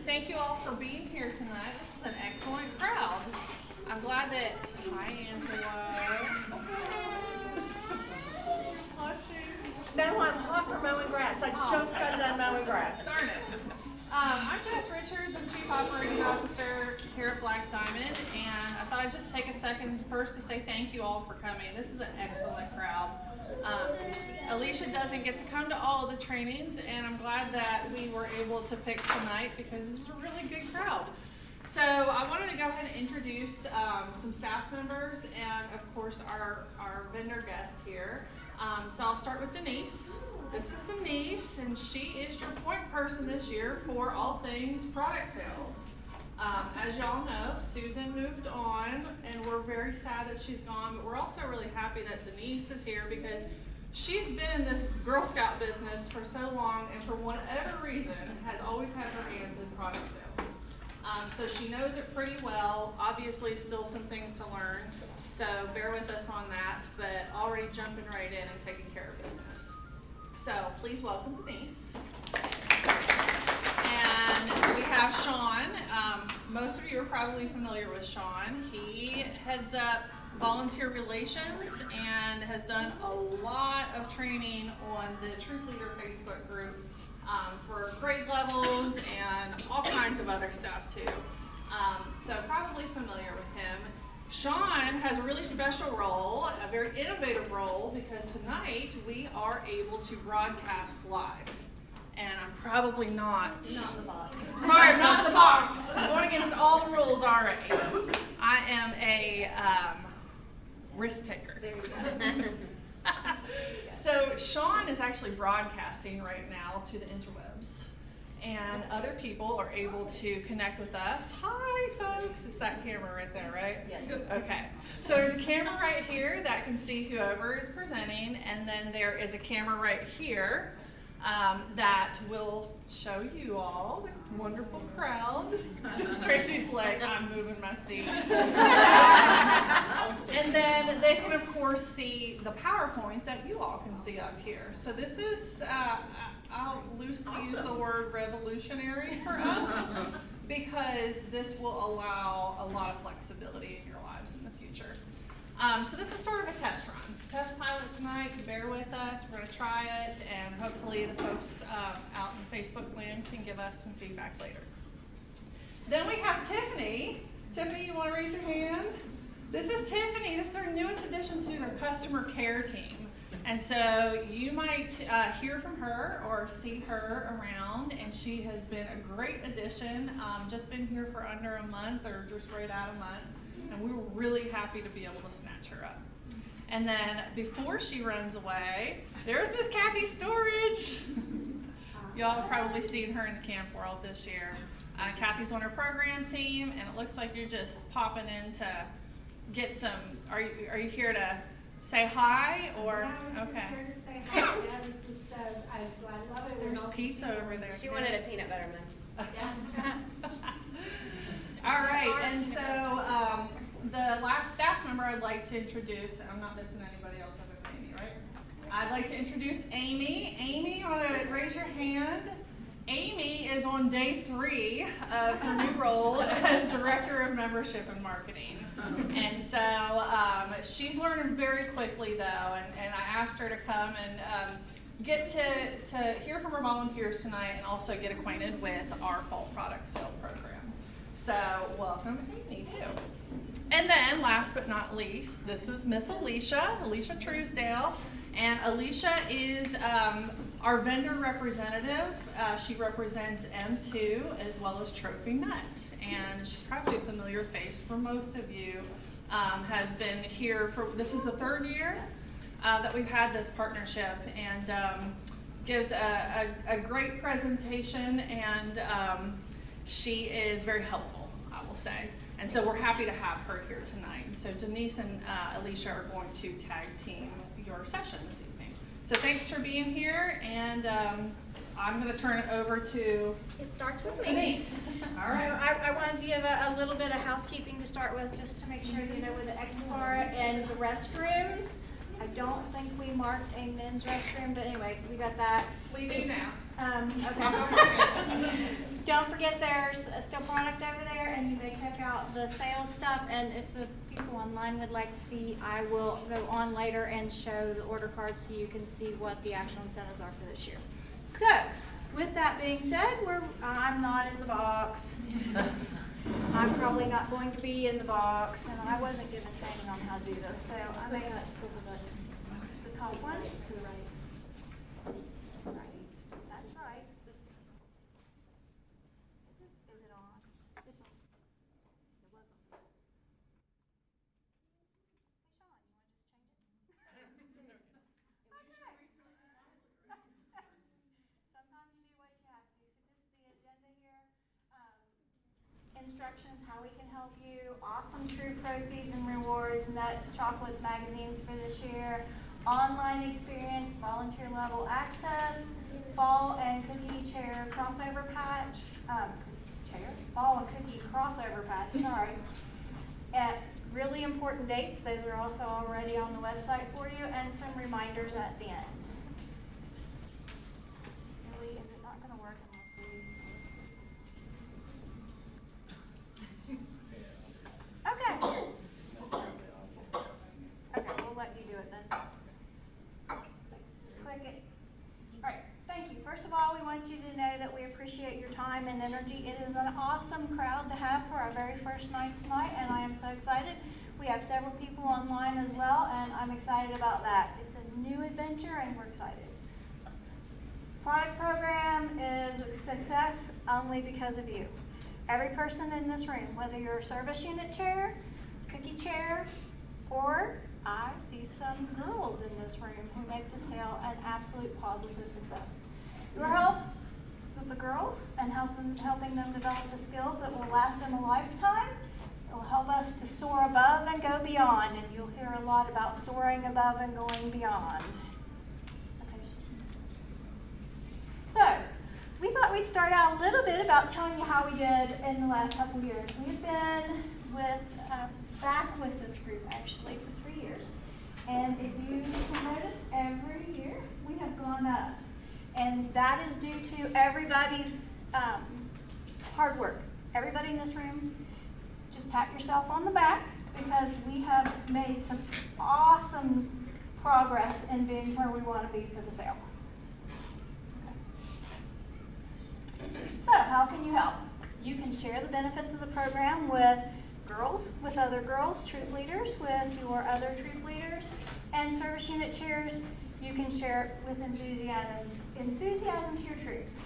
thank you all for being here tonight. This is an excellent crowd. I'm glad that, hi Angela. No, I'm hot for mowing grass. I just got done mowing grass. Darn it. I'm Jess Richards. I'm Chief Operating Officer here at Black Diamond, and I thought I'd just take a second first to say thank you all for coming. This is an excellent crowd. Alicia doesn't get to come to all of the trainings, and I'm glad that we were able to pick tonight because this is a really good crowd. So I wanted to go ahead and introduce some staff members and of course our vendor guest here. So I'll start with Denise. This is Denise, and she is your point person this year for all things product sales. As y'all know, Susan moved on, and we're very sad that she's gone, but we're also really happy that Denise is here because she's been in this Girl Scout business for so long, and for whatever reason, has always had her hands in product sales. So she knows it pretty well. Obviously, still some things to learn, so bear with us on that, but already jumping right in and taking care of business. So please welcome Denise. And we have Sean. Most of you are probably familiar with Sean. He heads up volunteer relations and has done a lot of training on the Troop Leader Facebook group for grade levels and all kinds of other stuff too. So probably familiar with him. Sean has a really special role, a very innovative role, because tonight we are able to broadcast live. And I'm probably not the box. Sorry, I'm not the box. I'm going against all the rules already. I am a risk taker. There you go. So Sean is actually broadcasting right now to the interwebs, and other people are able to connect with us. Hi folks, it's that camera right there, right? Yes. Okay, so there's a camera right here that can see whoever is presenting, and then there is a camera right here that will show you all, the wonderful crowd. Tracy's like, I'm moving my seat. And then they can of course see the PowerPoint that you all can see up here. So this is, I'll loosely use the word revolutionary for us because this will allow a lot of flexibility in your lives in the future. So this is sort of a test run. Test pilot tonight, bear with us, we're gonna try it, and hopefully the folks out in Facebook land can give us some feedback later. Then we have Tiffany. Tiffany, you wanna raise your hand? This is Tiffany, this is our newest addition to the customer care team. And so you might hear from her or see her around, and she has been a great addition, just been here for under a month or just right out a month, and we were really happy to be able to snatch her up. And then before she runs away, there's Miss Kathy Storage. Y'all have probably seen her in the camp world this year. Kathy's on her program team, and it looks like you're just popping in to get some, are you here to say hi, or, yeah, okay. Just here to say hi. Yeah, this is, I love it. There's pizza over there. She wanted a peanut butter man. Yeah. All right, and so the last staff member I'd like to introduce, I'm not missing anybody else other than Amy, right? I'd like to introduce Amy. Amy, you want to raise your hand? Amy is on day 3 of her new role as Director of Membership and Marketing. And so she's learning very quickly though, and I asked her to come and get to hear from her volunteers tonight and also get acquainted with our fall product sale program. So welcome Amy too. And then last but not least, this is Miss Alicia Truesdale. And Alicia is our vendor representative. She represents M2 as well as Trophy Nut. And she's probably a familiar face for most of you. Has been here for, this is the 3rd year that we've had this partnership, and gives a great presentation, and she is very helpful, I will say. And so we're happy to have her here tonight. So Denise and Alicia are going to tag team your session this evening. So thanks for being here, and I'm going to turn it over to It starts with me. Denise. All right. So I wanted to give a little bit of housekeeping to start with, just to make sure you know where the exits are and the restrooms. I don't think we marked a men's restroom, but anyway, we got that. We do now. Okay. Don't forget there's still product over there, and you may check out the sales stuff, and if the people online would like to see, I will go on later and show the order card so you can see what the actual incentives are for this year. So, with that being said, I'm not in the box. I'm probably not going to be in the box, and I wasn't given training on how to do this, so I may not silver button. The top one to the right. Right, that's right. Is it on? It's on. It wasn't. Hey Sean, you want to just change it? Okay. Sometimes you do what you have to. So just the agenda here. Instructions, how we can help you, awesome true proceeds and rewards, nuts, chocolates, magazines for this year, online experience, volunteer level access, fall and cookie chair crossover patch, fall and cookie crossover patch, sorry. At really important dates, those are also already on the website for you, and some reminders at the end. Really, is it not going to work unless we... Okay. Okay, we'll let you do it then. Click it. All right, thank you. First of all, we want you to know that we appreciate your time and energy. It is an awesome crowd to have for our very first night tonight, and I am so excited. We have several people online as well, and I'm excited about that. It's a new adventure, and we're excited. Product program is a success only because of you. Every person in this room, whether you're a service unit chair, cookie chair, or I see some girls in this room who make the sale an absolute positive success. Your help with the girls and helping them develop the skills that will last them a lifetime. It will help us to soar above and go beyond, and you'll hear a lot about soaring above and going beyond. Okay. So, we thought we'd start out a little bit about telling you how we did in the last couple of years. We've been back with this group actually for 3 years. And if you notice, every year we have gone up. And that is due to everybody's hard work. Everybody in this room, just pat yourself on the back because we have made some awesome progress in being where we want to be for the sale. So, how can you help? You can share the benefits of the program with girls, with other girls, troop leaders, with your other troop leaders, and service unit chairs. You can share it with enthusiasm to your troops.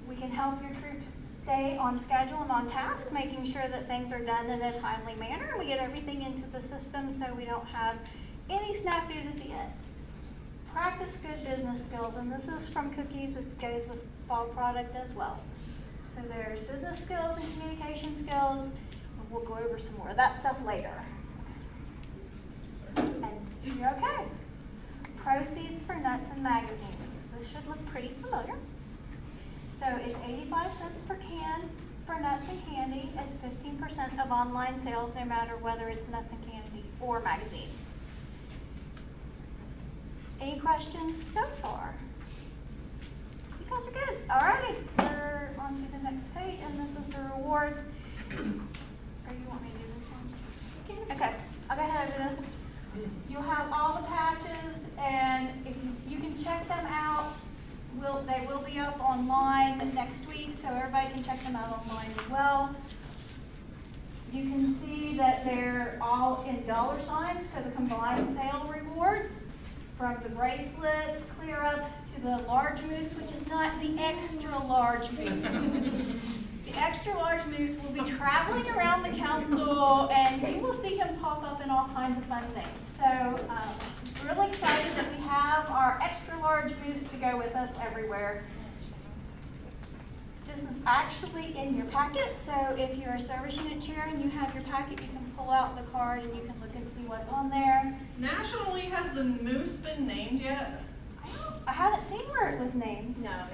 We can help your troops stay on schedule and on task, making sure that things are done in a timely manner. We get everything into the system so we don't have any snafus at the end. Practice good business skills, and this is from Cookies. It goes with fall product as well. So there's business skills and communication skills. We'll go over some more of that stuff later. And you're okay. Proceeds for nuts and magazines. This should look pretty familiar. So it's 85 cents per can for nuts and candy. It's 15% of online sales, no matter whether it's nuts and candy or magazines. Any questions so far? You guys are good. Alrighty, we're on to the next page, and this is the rewards. Or you want me to do this one? Okay, I'll go ahead over this. You'll have all the patches, and if you can check them out. They will be up online next week, so everybody can check them out online as well. You can see that they're all in dollar signs for the combined sale rewards, from the bracelets clear up to the large moose, which is not the extra large moose. The extra large moose will be traveling around the council, and you will see him pop up in all kinds of fun things. So, really excited that we have our extra large moose to go with us everywhere. This is actually in your packet, so if you're a service unit chair and you have your packet, you can pull out the card and you can look and see what's on there. Nationally, has the moose been named yet? I haven't seen where it was named. No,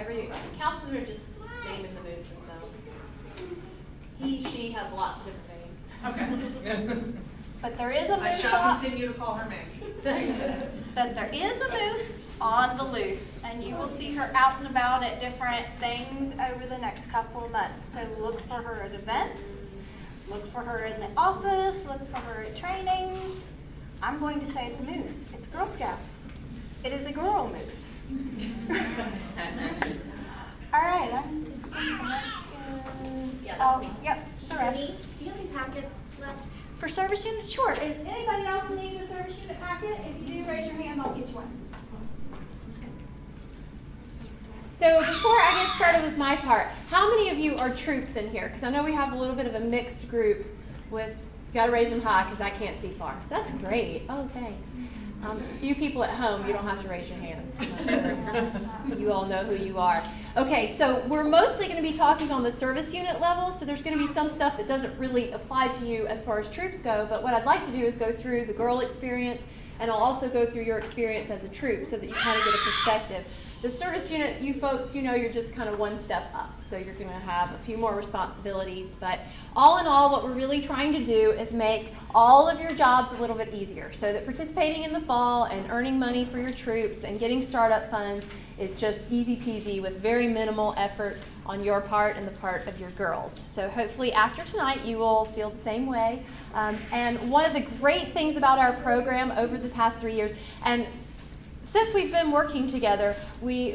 councils are just naming the moose themselves. He, she has lots of different names. Okay. But there is a I moose shall on, continue to call her Maggie. but there is a moose on the loose, and you will see her out and about at different things over the next couple of months. So look for her at events, look for her in the office, look for her at trainings. I'm going to say it's a moose. It's Girl Scouts. It is a girl moose. All right. Yeah, that's me. Yep, the rest. Denise, do you have any packets left? For service unit, sure. Is anybody else need a service unit packet? If you do, raise your hand, I'll get you one. So before I get started with my part, how many of you are troops in here? Because I know we have a little bit of a mixed group with, you gotta raise them high because I can't see far. So that's great. Oh, thanks. You people at home, you don't have to raise your hands. You all know who you are. Okay, so we're mostly going to be talking on the service unit level, so there's going to be some stuff that doesn't really apply to you as far as troops go, but what I'd like to do is go through the girl experience, and I'll also go through your experience as a troop so that you kind of get a perspective. The service unit, you folks, you know you're just kind of one step up, so you're going to have a few more responsibilities, but all in all, what we're really trying to do is make all of your jobs a little bit easier so that participating in the fall and earning money for your troops and getting startup funds is just easy peasy with very minimal effort on your part and the part of your girls. So hopefully after tonight you will feel the same way. And one of the great things about our program over the past 3 years, and since we've been working together,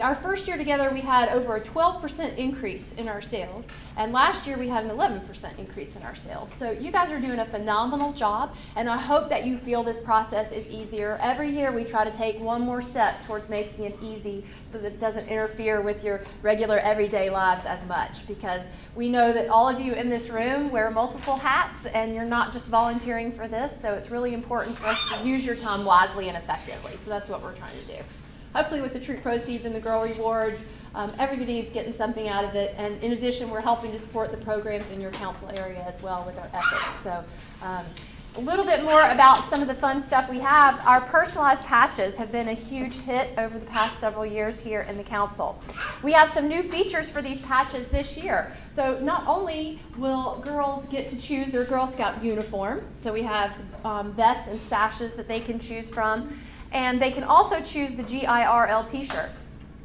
our first year together we had over a 12% increase in our sales, and last year we had an 11% increase in our sales. So you guys are doing a phenomenal job, and I hope that you feel this process is easier. Every year we try to take one more step towards making it easy so that it doesn't interfere with your regular everyday lives as much, because we know that all of you in this room wear multiple hats and you're not just volunteering for this, so it's really important for us to use your time wisely and effectively. So that's what we're trying to do. Hopefully with the troop proceeds and the girl rewards, everybody's getting something out of it, and in addition we're helping to support the programs in your council area as well with our efforts. So a little bit more about some of the fun stuff we have. Our personalized patches have been a huge hit over the past several years here in the council. We have some new features for these patches this year. So not only will girls get to choose their Girl Scout uniform, so we have vests and sashes that they can choose from, and they can also choose the GIRL t-shirt,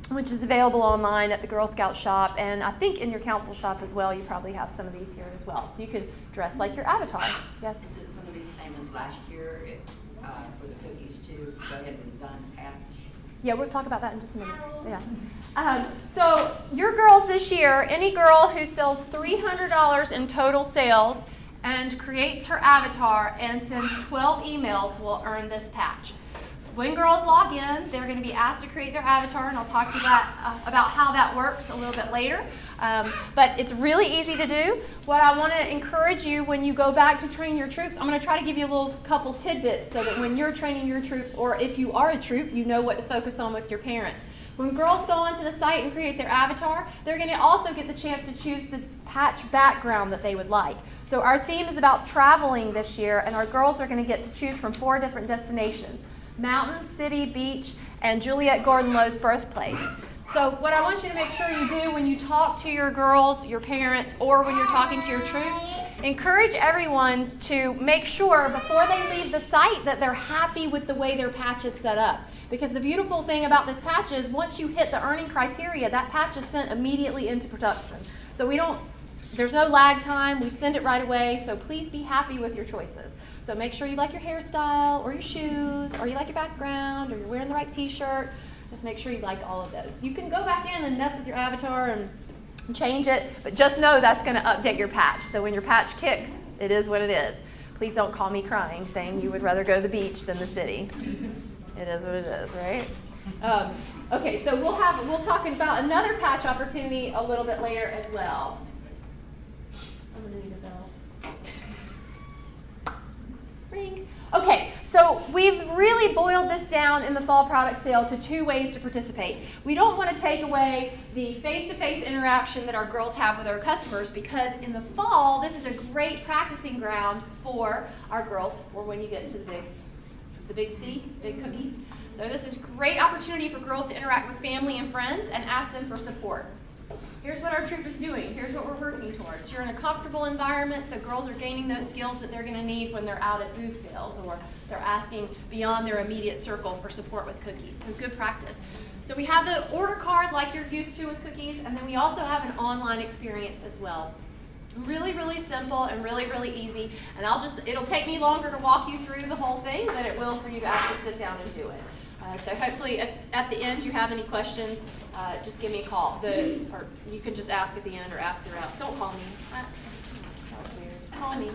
which is available online at the Girl Scout shop, and I think in your council shop as well. You probably have some of these here as well. So you can dress like your avatar. Yes? Is it going to be the same as last year for the cookies too? Go ahead and design a patch. Yeah, we'll talk about that in just a minute. Yeah. So your girls this year, any girl who sells $300 in total sales and creates her avatar and sends 12 emails will earn this patch. When girls log in, they're going to be asked to create their avatar, and I'll talk to you about how that works a little bit later. But it's really easy to do. What I want to encourage you when you go back to train your troops, I'm going to try to give you a little couple tidbits so that when you're training your troops, or if you are a troop, you know what to focus on with your parents. When girls go onto the site and create their avatar, they're going to also get the chance to choose the patch background that they would like. So our theme is about traveling this year, and our girls are going to get to choose from 4 different destinations: mountain, city, beach, and Juliette Gordon-Lowe's birthplace. So what I want you to make sure you do when you talk to your girls, your parents, or when you're talking to your troops, encourage everyone to make sure before they leave the site that they're happy with the way their patch is set up. Because the beautiful thing about this patch is once you hit the earning criteria, that patch is sent immediately into production. So there's no lag time, we send it right away, so please be happy with your choices. So make sure you like your hairstyle, or your shoes, or you like your background, or you're wearing the right t-shirt. Just make sure you like all of those. You can go back in and mess with your avatar and change it, but just know that's going to update your patch. So when your patch kicks, it is what it is. Please don't call me crying saying you would rather go to the beach than the city. It is what it is, right? Okay, so we'll talk about another patch opportunity a little bit later as well. I'm going to need a bell. Ring. Okay, so we've really boiled this down in the fall product sale to 2 ways to participate. We don't want to take away the face-to-face interaction that our girls have with our customers, because in the fall, this is a great practicing ground for our girls for when you get to the big city, big cookies. So this is a great opportunity for girls to interact with family and friends and ask them for support. Here's what our troop is doing. Here's what we're working towards. You're in a comfortable environment, so girls are gaining those skills that they're going to need when they're out at booth sales or they're asking beyond their immediate circle for support with cookies. So good practice. So we have the order card like you're used to with cookies, and then we also have an online experience as well. Really, really simple and really, really easy. And it'll take me longer to walk you through the whole thing than it will for you to actually sit down and do it. So hopefully at the end, you have any questions, just give me a call. Or you can just ask at the end or ask throughout. Don't call me. That was weird. Call me.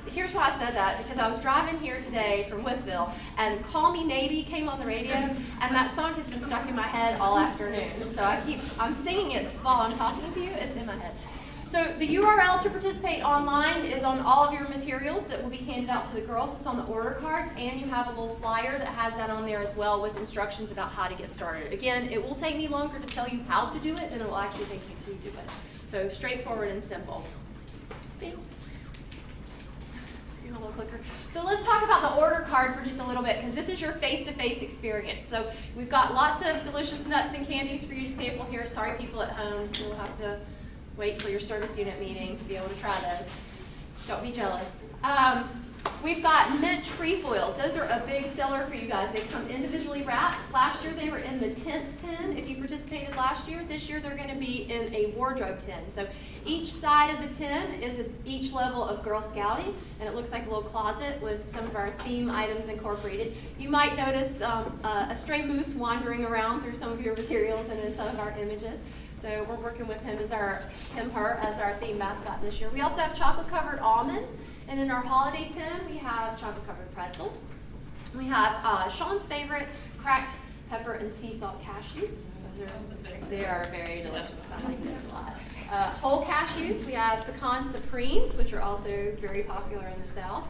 Here's why I said that, because I was driving here today from Wytheville, and Call Me Maybe came on the radio, and that song has been stuck in my head all afternoon. So I'm singing it while I'm talking to you. It's in my head. So the URL to participate online is on all of your materials that will be handed out to the girls. It's on the order cards, and you have a little flyer that has that on there as well with instructions about how to get started. Again, it will take me longer to tell you how to do it than it will actually take you to do it. So straightforward and simple. Bing. Do a little clicker. So let's talk about the order card for just a little bit, because this is your face-to-face experience. So we've got lots of delicious nuts and candies for you to sample here. Sorry, people at home, you'll have to wait for your service unit meeting to be able to try those. Don't be jealous. We've got mint trefoils. Those are a big seller for you guys. They come individually wrapped. Last year they were in the tent tin if you participated last year. This year they're going to be in a wardrobe tin. So each side of the tin is each level of Girl Scouting, and it looks like a little closet with some of our theme items incorporated. You might notice a stray moose wandering around through some of your materials and in some of our images. So we're working with her as our theme mascot this year. We also have chocolate-covered almonds, and in our holiday tin, we have chocolate-covered pretzels. We have Sean's favorite, cracked pepper and sea salt cashews. They are very delicious. I like those a lot. Whole cashews. We have pecan supremes, which are also very popular in the South,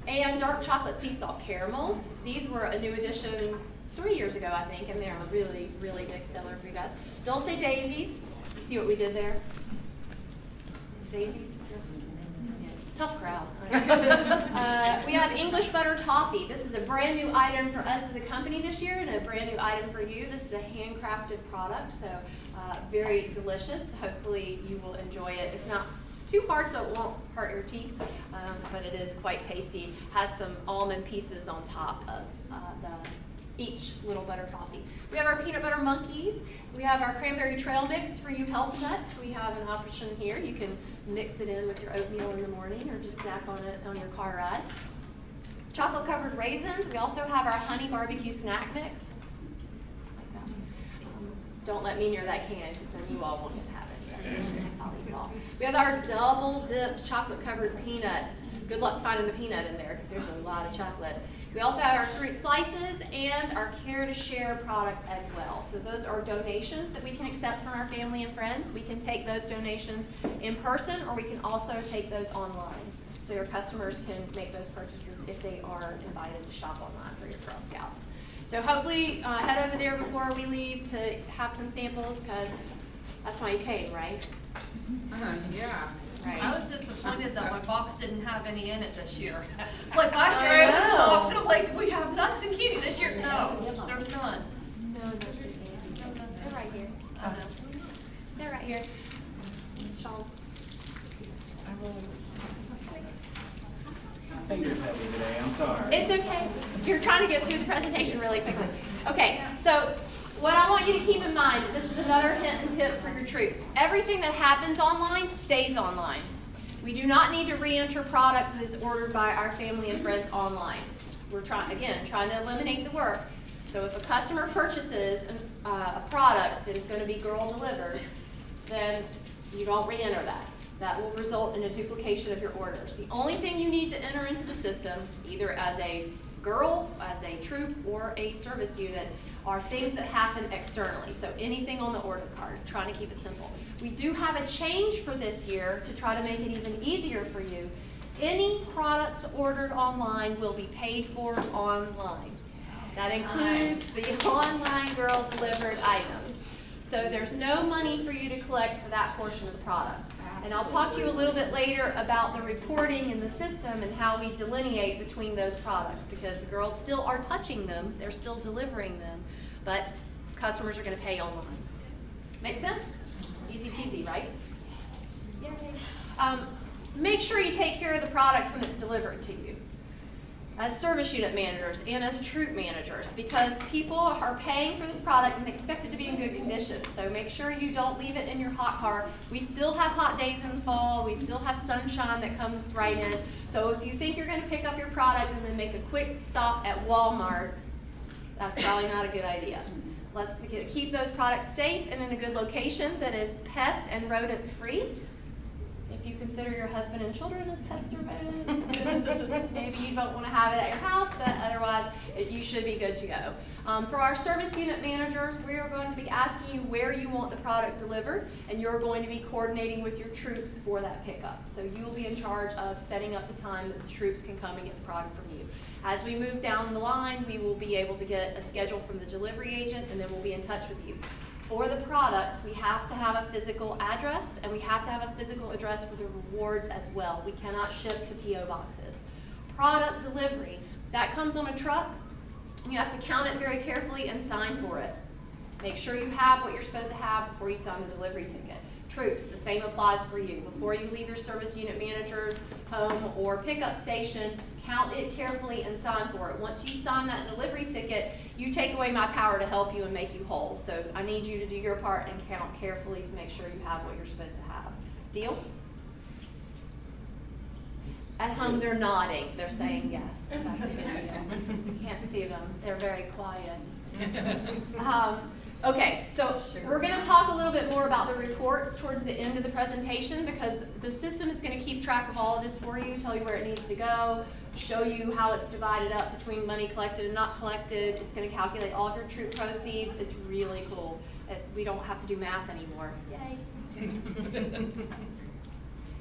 and dark chocolate sea salt caramels. These were a new addition 3 years ago, I think, and they're a really, really big seller for you guys. Dulce Daisies. You see what we did there? Daisies? Yeah. Tough crowd. Right? We have English butter toffee. This is a brand new item for us as a company this year, and a brand new item for you. This is a handcrafted product, so very delicious. Hopefully you will enjoy it. It's not too hard, so it won't hurt your teeth, but it is quite tasty. Has some almond pieces on top of each little butter toffee. We have our peanut butter monkeys. We have our cranberry trail mix for you health nuts. We have an option here. You can mix it in with your oatmeal in the morning or just snack on it on your car ride. Chocolate covered raisins. We also have our honey barbecue snack mix. Like that. Don't let me near that can, because then you all won't have it. I'll eat it all. We have our double dipped chocolate covered peanuts. Good luck finding the peanut in there, because there's a lot of chocolate. We also have our fruit slices and our Care to Share product as well. So those are donations that we can accept from our family and friends. We can take those donations in person, or we can also take those online. So your customers can make those purchases if they are invited to shop online for your Girl Scouts. So hopefully head over there before we leave to have some samples, because that's why you came, right? Yeah. Right. I was disappointed that my box didn't have any in it this year. Like last year I opened the box and I'm like, we have nuts and candy this year. No, there's none. No, they're right here. They're right here. Sean. Fingers heavy today, I'm sorry. It's okay. You're trying to get through the presentation really quickly. Okay, so what I want you to keep in mind, this is another hint and tip for your troops. Everything that happens online stays online. We do not need to re-enter product that is ordered by our family and friends online. We're trying to eliminate the work. So if a customer purchases a product that is going to be girl delivered, then you don't re-enter that. That will result in a duplication of your orders. The only thing you need to enter into the system, either as a girl, as a troop, or a service unit, are things that happen externally. So anything on the order card, trying to keep it simple. We do have a change for this year to try to make it even easier for you. Any products ordered online will be paid for online. That includes the online girl delivered items. So there's no money for you to collect for that portion of the product. And I'll talk to you a little bit later about the reporting in the system and how we delineate between those products, because the girls still are touching them, they're still delivering them, but customers are going to pay online. Make sense? make sure you take care of the product when it's delivered to you, as service unit managers and as troop managers, because people are paying for this product and they expect it to be in good condition. So make sure you don't leave it in your hot car. We still have hot days in the fall. We still have sunshine that comes right in. So if you think you're going to pick up your product and then make a quick stop at Walmart, that's probably not a good idea. Let's keep those products safe and in a good location that is pest and rodent free. If you consider your husband and children as pests or rodents, maybe you don't want to have it at your house, but otherwise you should be good to go. For our service unit managers, we are going to be asking you where you want the product delivered, and you're going to be coordinating with your troops for that pickup. So you will be in charge of setting up the time that the troops can come and get the product from you. As we move down the line, we will be able to get a schedule from the delivery agent, and then we'll be in touch with you. For the products, we have to have a physical address, and we have to have a physical address for the rewards as well. We cannot ship to P.O. boxes. Product delivery, that comes on a truck. You have to count it very carefully and sign for it. Make sure you have what you're supposed to have before you sign the delivery ticket. Troops, the same applies for you. Before you leave your service unit manager's home or pickup station, count it carefully and sign for it. Once you sign that delivery ticket, you take away my power to help you and make you whole. So I need you to do your part and count carefully to make sure you have what you're supposed to have. Deal? At home, they're nodding. They're saying yes. That's a good deal. Can't see them. They're very quiet. Okay, so we're going to talk a little bit more about the reports towards the end of the presentation, because the system is going to keep track of all of this for you, tell you where it needs to go, show you how it's divided up between money collected and not collected. It's going to calculate all of your troop proceeds. It's really cool. We don't have to do math anymore. Yay.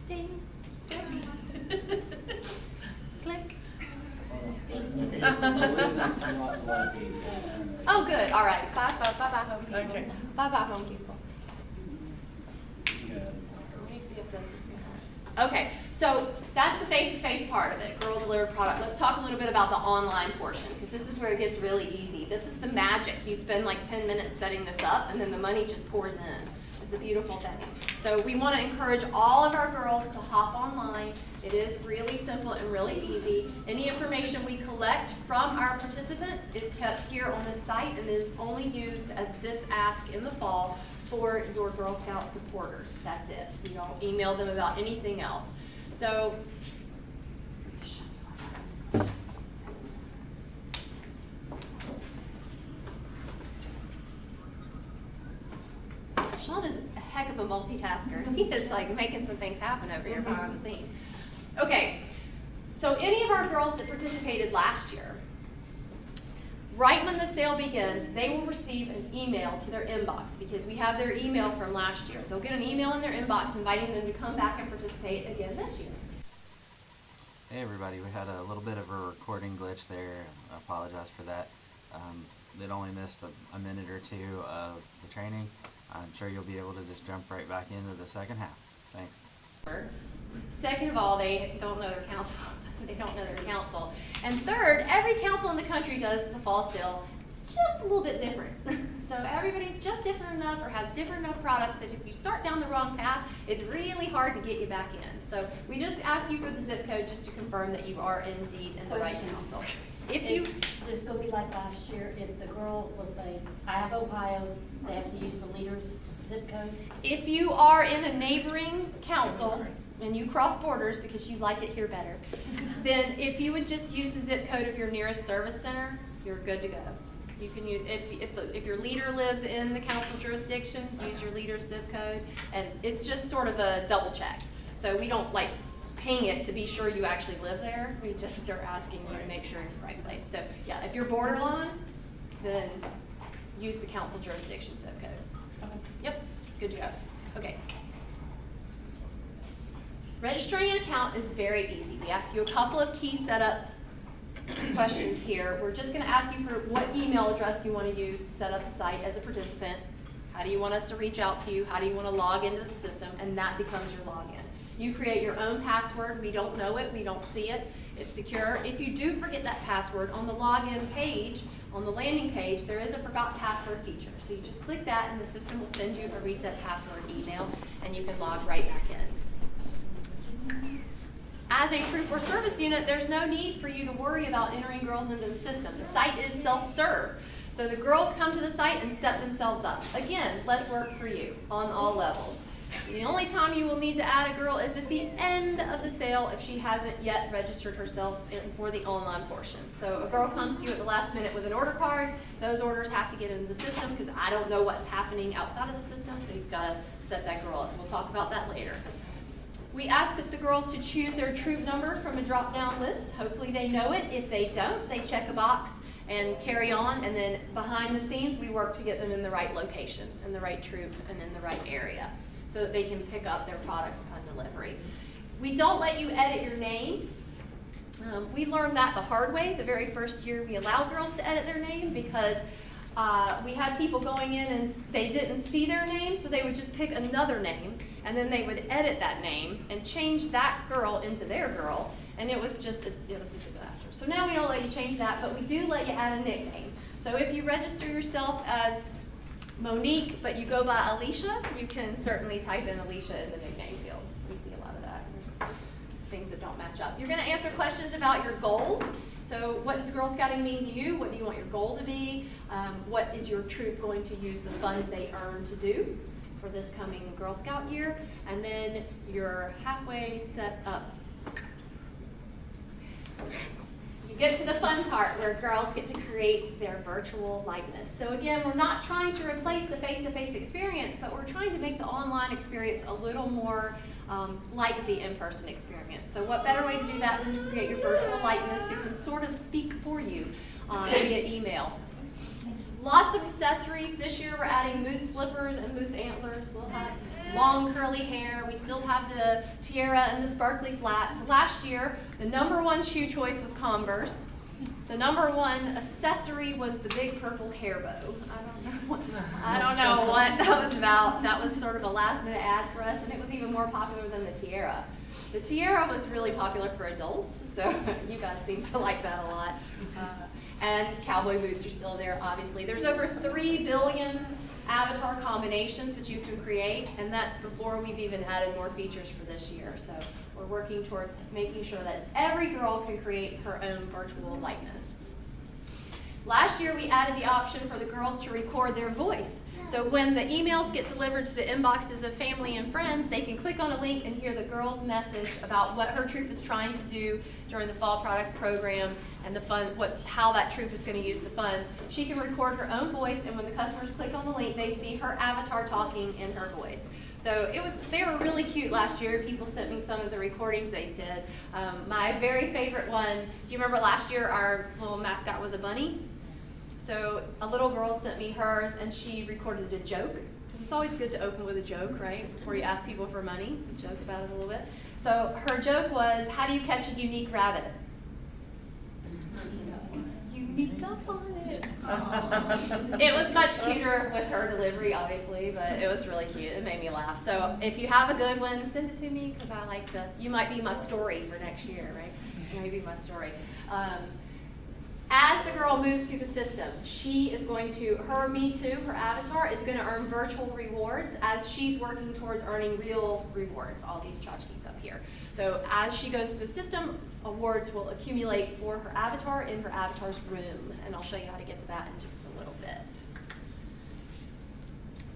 Ding. Click. Oh, good. All right. Bye, Home People. Okay. Bye, Home People. Let me see if this is gonna. Okay, so that's the face-to-face part of it, girl delivered product. Let's talk a little bit about the online portion, because this is where it gets really easy. This is the magic. You spend like 10 minutes setting this up, and then the money just pours in. It's a beautiful thing. So we want to encourage all of our girls to hop online. It is really simple and really easy. Any information we collect from our participants is kept here on this site, and is only used as this ask in the fall for your Girl Scout supporters. That's it. You don't email them about anything else. So Sean is a heck of a multitasker. He is like making some things happen over here behind the scenes. Okay, so any of our girls that participated last year, right when the sale begins, they will receive an email to their inbox, because we have their email from last year. They'll get an email in their inbox inviting them to come back and participate again this year. Hey everybody, we had a little bit of a recording glitch there. I apologize for that. It only missed a minute or two of the training. I'm sure you'll be able to just jump right back into the second half. Thanks. Second of all, they don't know their council. They don't know their council. And third, every council in the country does the fall sale just a little bit different. So everybody's just different enough or has different enough products that if you start down the wrong path, it's really hard to get you back in. So we just ask you for the zip code just to confirm that you are indeed in the right council. If you, This will be like last year, if the girl will say, I have Ohio, they have to use the leader's zip code? if you are in a neighboring council and you cross borders because you like it here better, then if you would just use the zip code of your nearest service center, you're good to go. You can use, if your leader lives in the council jurisdiction, use your leader's zip code, and it's just sort of a double check. So we don't like ping it to be sure you actually live there. We just are asking you to make sure it's the right place. So yeah, if you're borderline, then use the council jurisdiction zip code. Yep, good to go. Okay. Registering an account is very easy. We ask you a couple of key setup questions here. We're just going to ask you for what email address you want to use to set up the site as a participant. How do you want us to reach out to you? How do you want to log into the system? And that becomes your login. You create your own password. We don't know it. We don't see it. It's secure. If you do forget that password, on the login page, on the landing page, there is a forgot password feature. So you just click that and the system will send you a reset password email and you can log right back in. As a troop or service unit, there's no need for you to worry about entering girls into the system. The site is self-serve. So the girls come to the site and set themselves up. Again, less work for you on all levels. The only time you will need to add a girl is at the end of the sale if she hasn't yet registered herself for the online portion. So a girl comes to you at the last minute with an order card. Those orders have to get into the system because I don't know what's happening outside of the system, so you've got to set that girl up. We'll talk about that later. We ask the girls to choose their troop number from a drop-down list. Hopefully they know it. If they don't, they check a box and carry on, and then behind the scenes we work to get them in the right location, in the right troop, and in the right area, so that they can pick up their products upon delivery. We don't let you edit your name. We learned that the hard way. The very first year we allowed girls to edit their name because we had people going in and they didn't see their name, so they would just pick another name, and then they would edit that name and change that girl into their girl, and it was just a disaster. So now we don't let you change that, but we do let you add a nickname. So if you register yourself as Monique, but you go by Alicia, you can certainly type in Alicia in the nickname field. We see a lot of that. There's things that don't match up. You're going to answer questions about your goals. So what does Girl Scouting mean to you? What do you want your goal to be? What is your troop going to use the funds they earn to do for this coming Girl Scout year? And then you're halfway set up. You get to the fun part where girls get to create their virtual likeness. So again, we're not trying to replace the face-to-face experience, but we're trying to make the online experience a little more like the in-person experience. So what better way to do that than to create your virtual likeness who can sort of speak for you via email. Lots of accessories. This year we're adding moose slippers and moose antlers. We'll have long curly hair. We still have the tiara and the sparkly flats. Last year, the #1 shoe choice was Converse. The #1 accessory was the big purple hair bow. I don't know what that was about. That was sort of a last minute ad for us, and it was even more popular than the tiara. The tiara was really popular for adults, so you guys seem to like that a lot. And cowboy boots are still there, obviously. There's over 3 billion avatar combinations that you can create, and that's before we've even added more features for this year. So we're working towards making sure that every girl can create her own virtual likeness. Last year we added the option for the girls to record their voice. So when the emails get delivered to the inboxes of family and friends, they can click on a link and hear the girl's message about what her troop is trying to do during the fall product program and the how that troop is going to use the funds. She can record her own voice, and when the customers click on the link, they see her avatar talking in her voice. So they were really cute last year. People sent me some of the recordings they did. My very favorite one, do you remember last year our little mascot was a bunny? So a little girl sent me hers, and she recorded a joke. Because it's always good to open with a joke, right? Before you ask people for money, joke about it a little bit. So her joke was, how do you catch a unique rabbit? Unique up on it. It was much cuter with her delivery, obviously, but it was really cute. It made me laugh. So if you have a good one, send it to me, because I like to, you might be my story for next year, right? You might be my story. As the girl moves through the system, she is going to, her Me Too, her avatar, is going to earn virtual rewards as she's working towards earning real rewards, all these tchotchkes up here. So as she goes through the system, awards will accumulate for her avatar in her avatar's room. And I'll show you how to get to that in just a little bit.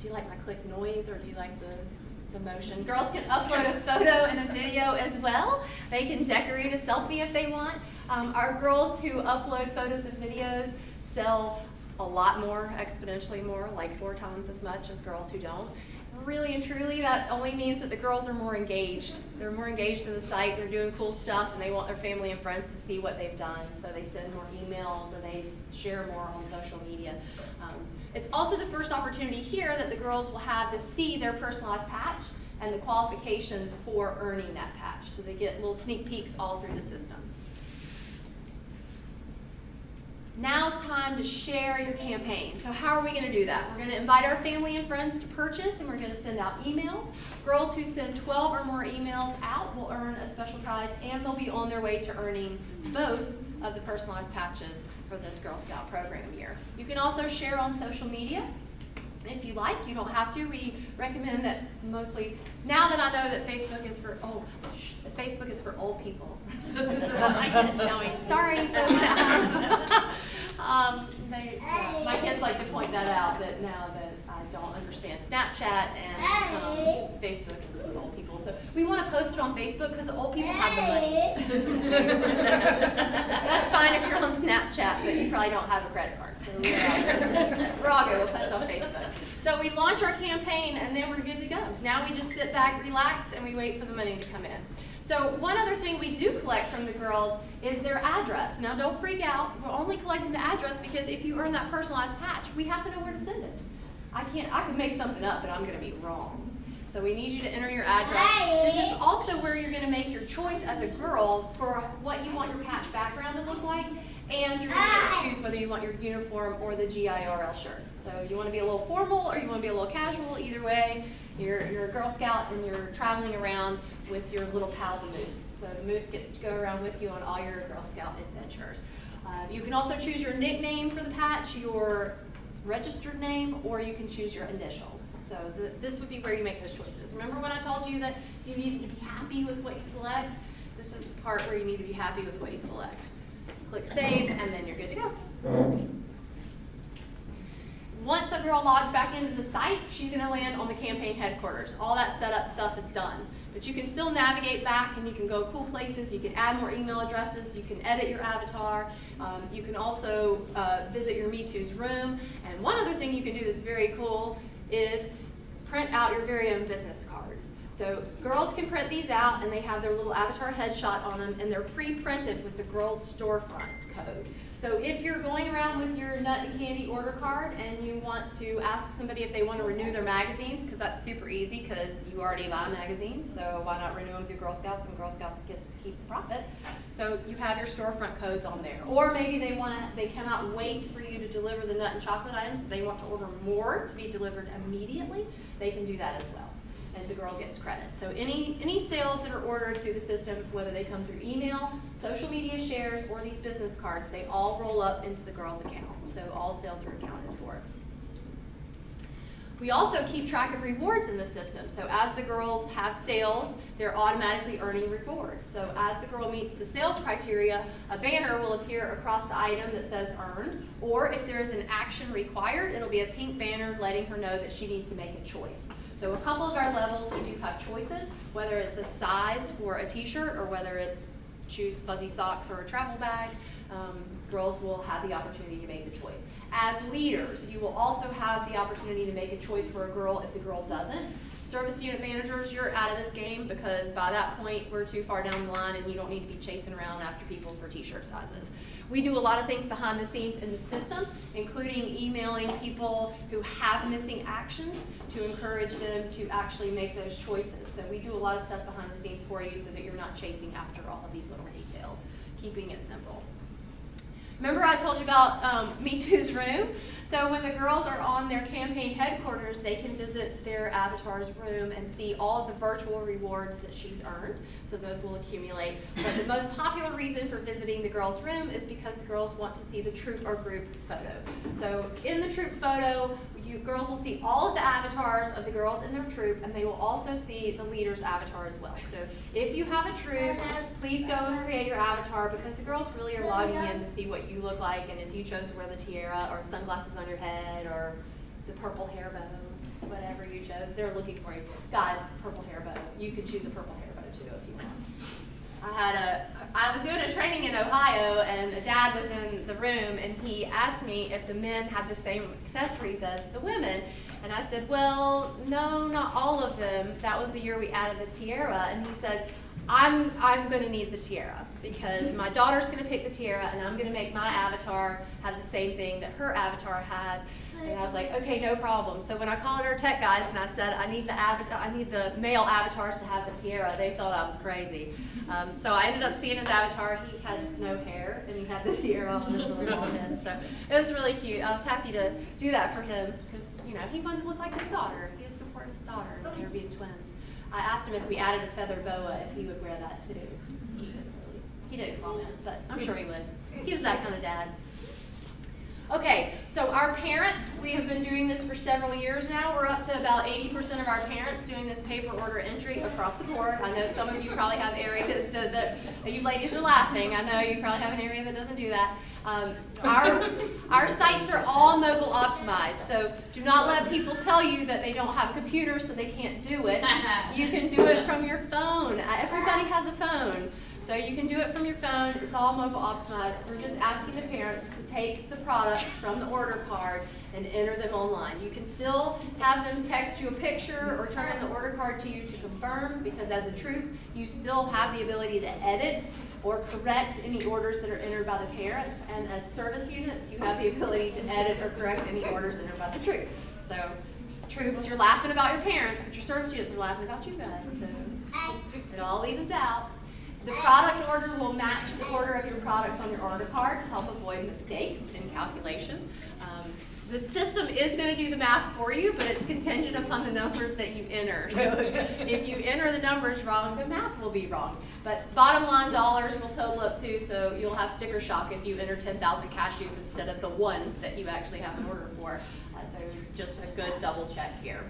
Do you like my click noise, or do you like the motion? Girls can upload a photo and a video as well. They can decorate a selfie if they want. Our girls who upload photos and videos sell a lot more, exponentially more, like 4 times as much as girls who don't. Really and truly, that only means that the girls are more engaged. They're more engaged in the site, they're doing cool stuff, and they want their family and friends to see what they've done. So they send more emails, or they share more on social media. It's also the first opportunity here that the girls will have to see their personalized patch and the qualifications for earning that patch. So they get little sneak peeks all through the system. Now it's time to share your campaign. So how are we going to do that? We're going to invite our family and friends to purchase, and we're going to send out emails. Girls who send 12 or more emails out will earn a special prize, and they'll be on their way to earning both of the personalized patches for this Girl Scout program year. You can also share on social media. If you like, you don't have to. We recommend that mostly, now that I know that Facebook is for, Facebook is for old people. I get it showing. Sorry, folks at home. My kids like to point that out, that now that I don't understand Snapchat and Facebook is for old people. So we want to post it on Facebook because old people have the money. So that's fine if you're on Snapchat, but you probably don't have a credit card. So we're all good. We'll post on Facebook. So we launch our campaign and then we're good to go. Now we just sit back, relax, and we wait for the money to come in. So one other thing we do collect from the girls is their address. Now don't freak out. We're only collecting the address because if you earn that personalized patch, we have to know where to send it. I could make something up, but I'm going to be wrong. So we need you to enter your address. This is also where you're going to make your choice as a girl for what you want your patch background to look like, and you're going to choose whether you want your uniform or the GIRL shirt. So you want to be a little formal or you want to be a little casual. Either way, you're a Girl Scout and you're traveling around with your little pal, the Moose. So the Moose gets to go around with you on all your Girl Scout adventures. You can also choose your nickname for the patch, your registered name, or you can choose your initials. So this would be where you make those choices. Remember when I told you that you needed to be happy with what you select? This is the part where you need to be happy with what you select. Click save, and then you're good to go. Once a girl logs back into the site, she's going to land on the campaign headquarters. All that setup stuff is done. But you can still navigate back and you can go cool places. You can add more email addresses. You can edit your avatar. You can also visit your Me Too's room. And one other thing you can do that's very cool is print out your very own business cards. So girls can print these out and they have their little avatar headshot on them and they're pre-printed with the girls' storefront code. So if you're going around with your nut and candy order card and you want to ask somebody if they want to renew their magazines, because that's super easy because you already buy magazines, so why not renew them through Girl Scouts, and Girl Scouts gets to keep the profit. So you have your storefront codes on there. Or maybe they cannot wait for you to deliver the nut and chocolate items, so they want to order more to be delivered immediately. They can do that as well. And the girl gets credit. So any sales that are ordered through the system, whether they come through email, social media shares, or these business cards, they all roll up into the girl's account. So all sales are accounted for. We also keep track of rewards in the system. So as the girls have sales, they're automatically earning rewards. So as the girl meets the sales criteria, a banner will appear across the item that says earned, or if there is an action required, it'll be a pink banner letting her know that she needs to make a choice. So a couple of our levels, we do have choices, whether it's a size for a t-shirt or whether it's choose fuzzy socks or a travel bag. Girls will have the opportunity to make the choice. As leaders, you will also have the opportunity to make a choice for a girl if the girl doesn't. Service unit managers, you're out of this game because by that point we're too far down the line and you don't need to be chasing around after people for t-shirt sizes. We do a lot of things behind the scenes in the system, including emailing people who have missing actions to encourage them to actually make those choices. So we do a lot of stuff behind the scenes for you so that you're not chasing after all of these little details, keeping it simple. Remember I told you about Me Too's room? So when the girls are on their campaign headquarters, they can visit their avatar's room and see all of the virtual rewards that she's earned. So those will accumulate. But the most popular reason for visiting the girls' room is because the girls want to see the troop or group photo. So in the troop photo, you girls will see all of the avatars of the girls in their troop, and they will also see the leader's avatar as well. So if you have a troop, please go and create your avatar because the girls really are logging in to see what you look like, and if you chose to wear the tiara or sunglasses on your head or the purple hair bow, whatever you chose, they're looking for you. Guys, purple hair bow. You can choose a purple hair bow too if you want. I was doing a training in Ohio and a dad was in the room and he asked me if the men had the same accessories as the women. And I said, well, no, not all of them. That was the year we added the tiara. And he said, I'm going to need the tiara because my daughter's going to pick the tiara and I'm going to make my avatar have the same thing that her avatar has. And I was like, okay, no problem. So when I called our tech guys and I said, I need the male avatars to have the tiara, they thought I was crazy. So I ended up seeing his avatar. He had no hair and he had the tiara on his little bald head. So it was really cute. I was happy to do that for him because, you know, he wanted to look like his daughter. He was supporting his daughter and they were being twins. I asked him if we added a feather boa if he would wear that too. He didn't comment, but I'm sure he would. He was that kind of dad. Okay, so our parents, we have been doing this for several years now. We're up to about 80% of our parents doing this paper order entry across the board. I know some of you probably have areas that you ladies are laughing. I know you probably have an area that doesn't do that. Our sites are all mobile optimized, so do not let people tell you that they don't have computers so they can't do it. You can do it from your phone. Everybody has a phone. So you can do it from your phone. It's all mobile optimized. We're just asking the parents to take the products from the order card and enter them online. You can still have them text you a picture or turn in the order card to you to confirm, because as a troop, you still have the ability to edit or correct any orders that are entered by the parents. And as service units, you have the ability to edit or correct any orders entered by the troop. So troops, you're laughing about your parents, but your service units are laughing about you guys. So it all evens out. The product order will match the order of your products on your order card to help avoid mistakes in calculations. The system is going to do the math for you, but it's contingent upon the numbers that you enter. So if you enter the numbers wrong, the math will be wrong. But bottom line dollars will total up too, so you'll have sticker shock if you enter 10,000 cashews instead of the one that you actually have an order for. So just a good double check here.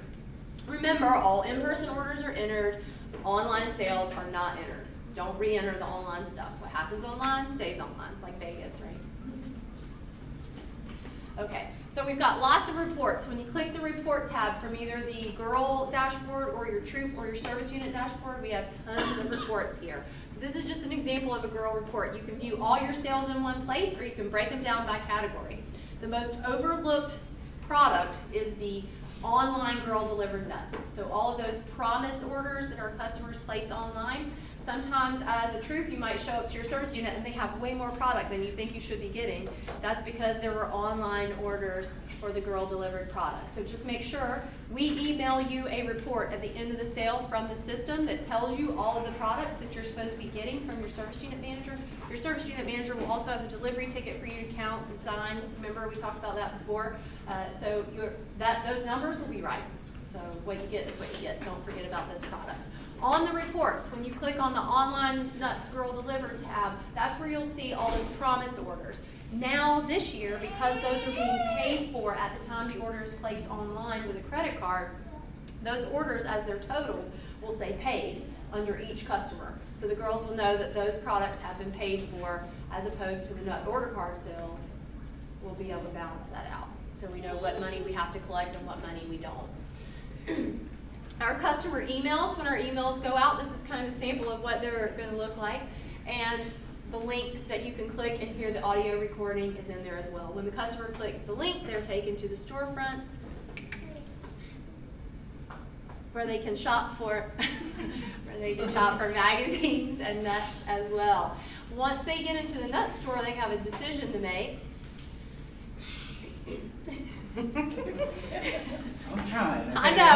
Remember, all in-person orders are entered, online sales are not entered. Don't re-enter the online stuff. What happens online stays online. It's like Vegas, right? Okay, so we've got lots of reports. When you click the report tab from either the girl dashboard or your troop or your service unit dashboard, we have tons of reports here. So this is just an example of a girl report. You can view all your sales in one place, or you can break them down by category. The most overlooked product is the online girl delivered nuts. So all of those promise orders that our customers place online, sometimes as a troop you might show up to your service unit and they have way more product than you think you should be getting. That's because there were online orders for the girl delivered product. So just make sure we email you a report at the end of the sale from the system that tells you all of the products that you're supposed to be getting from your service unit manager. Your service unit manager will also have a delivery ticket for you to count and sign. Remember, we talked about that before. So those numbers will be right. So what you get is what you get. Don't forget about those products. On the reports, when you click on the Online Nuts Girl Delivered tab, that's where you'll see all those promise orders. Now, this year, because those are being paid for at the time the order is placed online with a credit card, those orders, as they're totaled, will say paid under each customer. So the girls will know that those products have been paid for, as opposed to the nut order card sales. We'll be able to balance that out. So we know what money we have to collect and what money we don't. Our customer emails, when our emails go out, this is kind of a sample of what they're going to look like. And the link that you can click and hear the audio recording is in there as well. When the customer clicks the link, they're taken to the storefronts where they can shop for magazines and nuts as well. Once they get into the nut store, they have a decision to make. I'm trying. I know.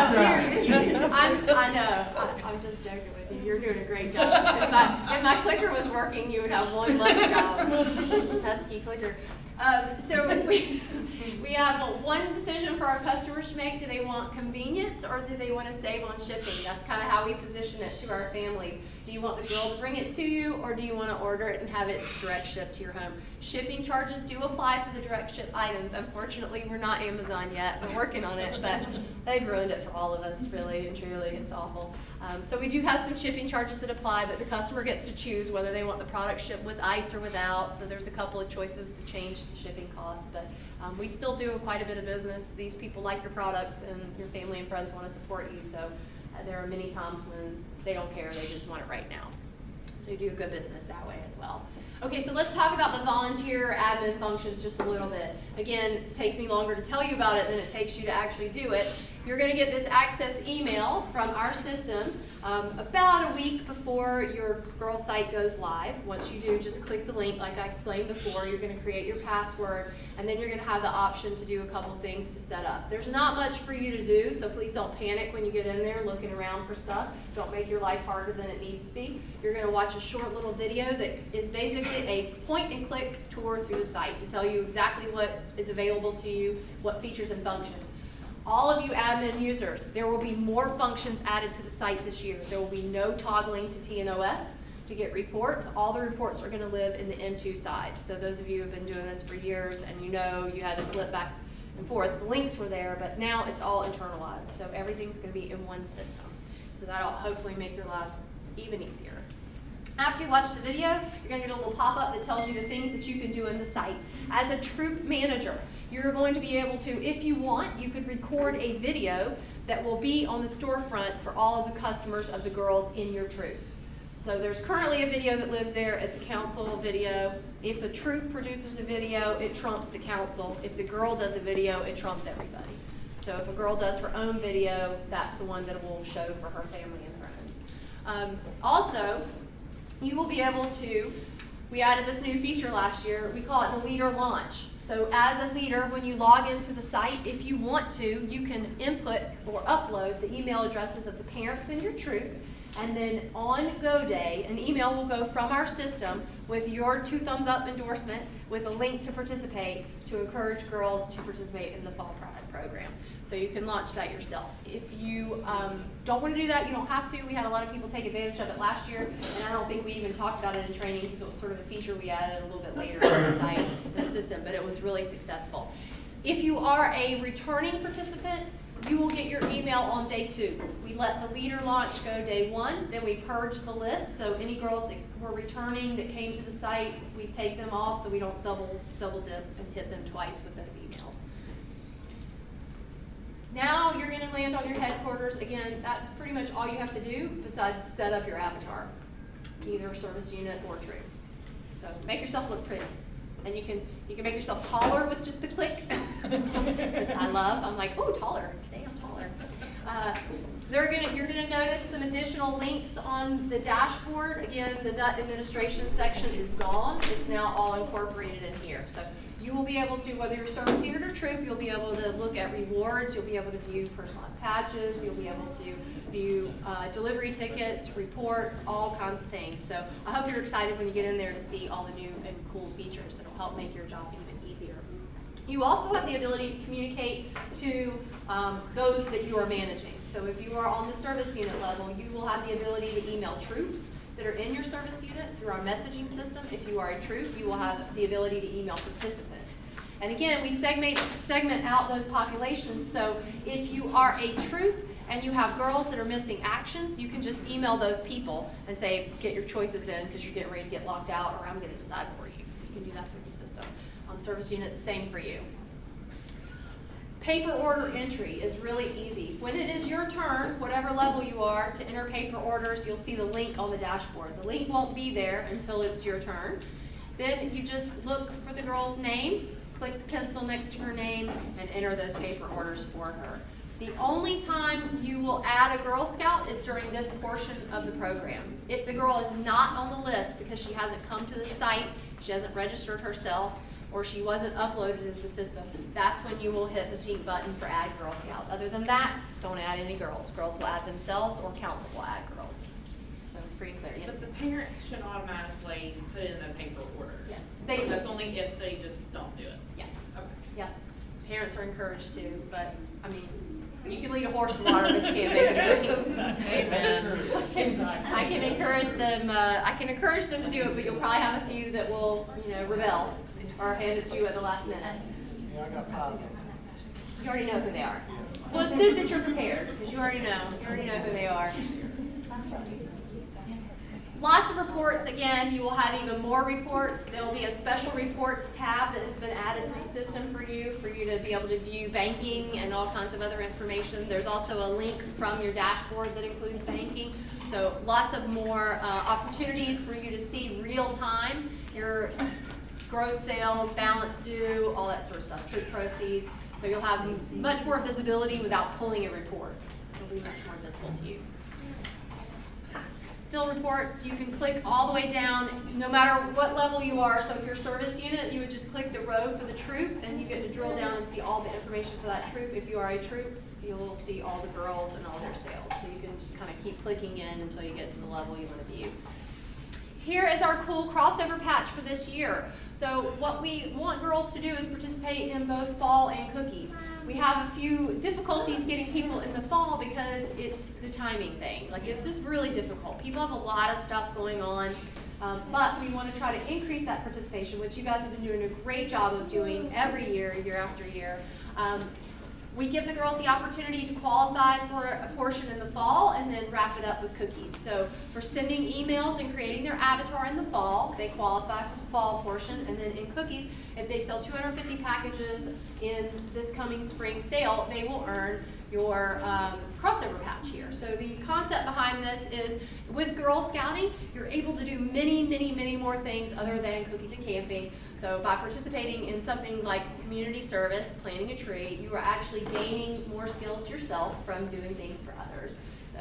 I know. I'm just joking with you. You're doing a great job. If my clicker was working, you would have one less job. This pesky clicker. So we have one decision for our customers to make. Do they want convenience or do they want to save on shipping? That's kind of how we position it to our families. Do you want the girl to bring it to you, or do you want to order it and have it direct shipped to your home? Shipping charges do apply for the direct ship items. Unfortunately, we're not Amazon yet. We're working on it, but they've ruined it for all of us, really and truly. It's awful. So we do have some shipping charges that apply, but the customer gets to choose whether they want the product shipped with ice or without. So there's a couple of choices to change the shipping costs, but we still do quite a bit of business. These people like your products, and your family and friends want to support you. So there are many times when they don't care, they just want it right now. So you do a good business that way as well. Okay, so let's talk about the volunteer admin functions just a little bit. Again, it takes me longer to tell you about it than it takes you to actually do it. You're going to get this access email from our system about a week before your girl site goes live. Once you do, just click the link like I explained before. You're going to create your password, and then you're going to have the option to do a couple things to set up. There's not much for you to do, so please don't panic when you get in there looking around for stuff. Don't make your life harder than it needs to be. You're going to watch a short little video that is basically a point-and-click tour through the site to tell you exactly what is available to you, what features and functions. All of you admin users, there will be more functions added to the site this year. There will be no toggling to TNOS. to get reports. All the reports are gonna live in the M2 side. So those of you who have been doing this for years and you know you had to flip back and forth, the links were there, but now it's all internalized. So everything's gonna be in one system. So that'll hopefully make your lives even easier. After you watch the video, you're going to get a little pop-up that tells you the things that you can do in the site. As a troop manager, you're going to be able to, if you want, you could record a video that will be on the storefront for all of the customers of the girls in your troop. So there's currently a video that lives there. It's a council video. If a troop produces a video, it trumps the council. If the girl does a video, it trumps everybody. So if a girl does her own video, that's the one that will show for her family and friends. Also, you will be able to, we added this new feature last year, we call it the leader launch. So as a leader, when you log into the site, if you want to, you can input or upload the email addresses of the parents in your troop, and then on Go Day, an email will go from our system with your 2 thumbs up endorsement with a link to participate to encourage girls to participate in the Fall Pride program. So you can launch that yourself. If you don't want to do that, you don't have to. We had a lot of people take advantage of it last year, and I don't think we even talked about it in training because it was sort of a feature we added a little bit later on the site, in the system, but it was really successful. If you are a returning participant, you will get your email on day 2. We let the leader launch go day 1, then we purge the list. So any girls that were returning that came to the site, we take them off so we don't double dip and hit them twice with those emails. Now you're gonna land on your headquarters. Again, that's pretty much all you have to do besides set up your avatar, either service unit or troop. So make yourself look pretty. And you can make yourself taller with just the click, which I love. I'm like, oh, taller. Today I'm taller. You're gonna notice some additional links on the dashboard. Again, the NUT administration section is gone. It's now all incorporated in here. So you will be able to, whether you're service unit or troop, you'll be able to look at rewards. You'll be able to view personalized patches. You'll be able to view delivery tickets, reports, all kinds of things. So I hope you're excited when you get in there to see all the new and cool features that will help make your job even easier. You also have the ability to communicate to those that you are managing. So if you are on the service unit level, you will have the ability to email troops that are in your service unit through our messaging system. If you are a troop, you will have the ability to email participants. And again, we segment out those populations. So if you are a troop and you have girls that are missing actions, you can just email those people and say, get your choices in because you're getting ready to get locked out, or I'm going to decide for you. You can do that through the system. Service unit, same for you. Paper order entry is really easy. When it is your turn, whatever level you are, to enter paper orders, you'll see the link on the dashboard. The link won't be there until it's your turn. Then you just look for the girl's name, click the pencil next to her name, and enter those paper orders for her. The only time you will add a Girl Scout is during this portion of the program. If the girl is not on the list because she hasn't come to the site, she hasn't registered herself, or she wasn't uploaded into the system, that's when you will hit the pink button for Add Girl Scout. Other than that, don't add any girls. Girls will add themselves, or council will add girls. So free and clear. Yes. But the parents should automatically put in the paper orders. Yes. That's only if they just don't do it. Yeah. Okay. Yeah. Parents are encouraged to, but I mean, you can lead a horse to water, but you can't make them drink. Amen. I can encourage them. I can encourage them to do it, but you'll probably have a few that will, rebel or hand it to you at the last minute. Yeah, I got 5. You already know who they are. Well, it's good that you're prepared because you already know. You already know who they are. Lots of reports. Again, you will have even more reports. There will be a special reports tab that has been added to the system for you to be able to view banking and all kinds of other information. There's also a link from your dashboard that includes banking. So lots of more opportunities for you to see real time your gross sales, balance due, all that sort of stuff, troop proceeds. So you'll have much more visibility without pulling a report. It'll be much more visible to you. Still reports, you can click all the way down, no matter what level you are. So if you're service unit, you would just click the row for the troop, and you get to drill down and see all the information for that troop. If you are a troop, you'll see all the girls and all their sales. So you can just kind of keep clicking in until you get to the level you want to view. Here is our cool crossover patch for this year. So what we want girls to do is participate in both fall and cookies. We have a few difficulties getting people in the fall because it's the timing thing. Like, it's just really difficult. People have a lot of stuff going on, but we want to try to increase that participation, which you guys have been doing a great job of doing every year, year after year. We give the girls the opportunity to qualify for a portion in the fall and then wrap it up with cookies. So for sending emails and creating their avatar in the fall, they qualify for the fall portion. And then in cookies, if they sell 250 packages in this coming spring sale, they will earn your crossover patch here. So the concept behind this is with Girl Scouting, you're able to do many, many, many more things other than cookies and camping. So by participating in something like community service, planting a tree, you are actually gaining more skills yourself from doing things for others. So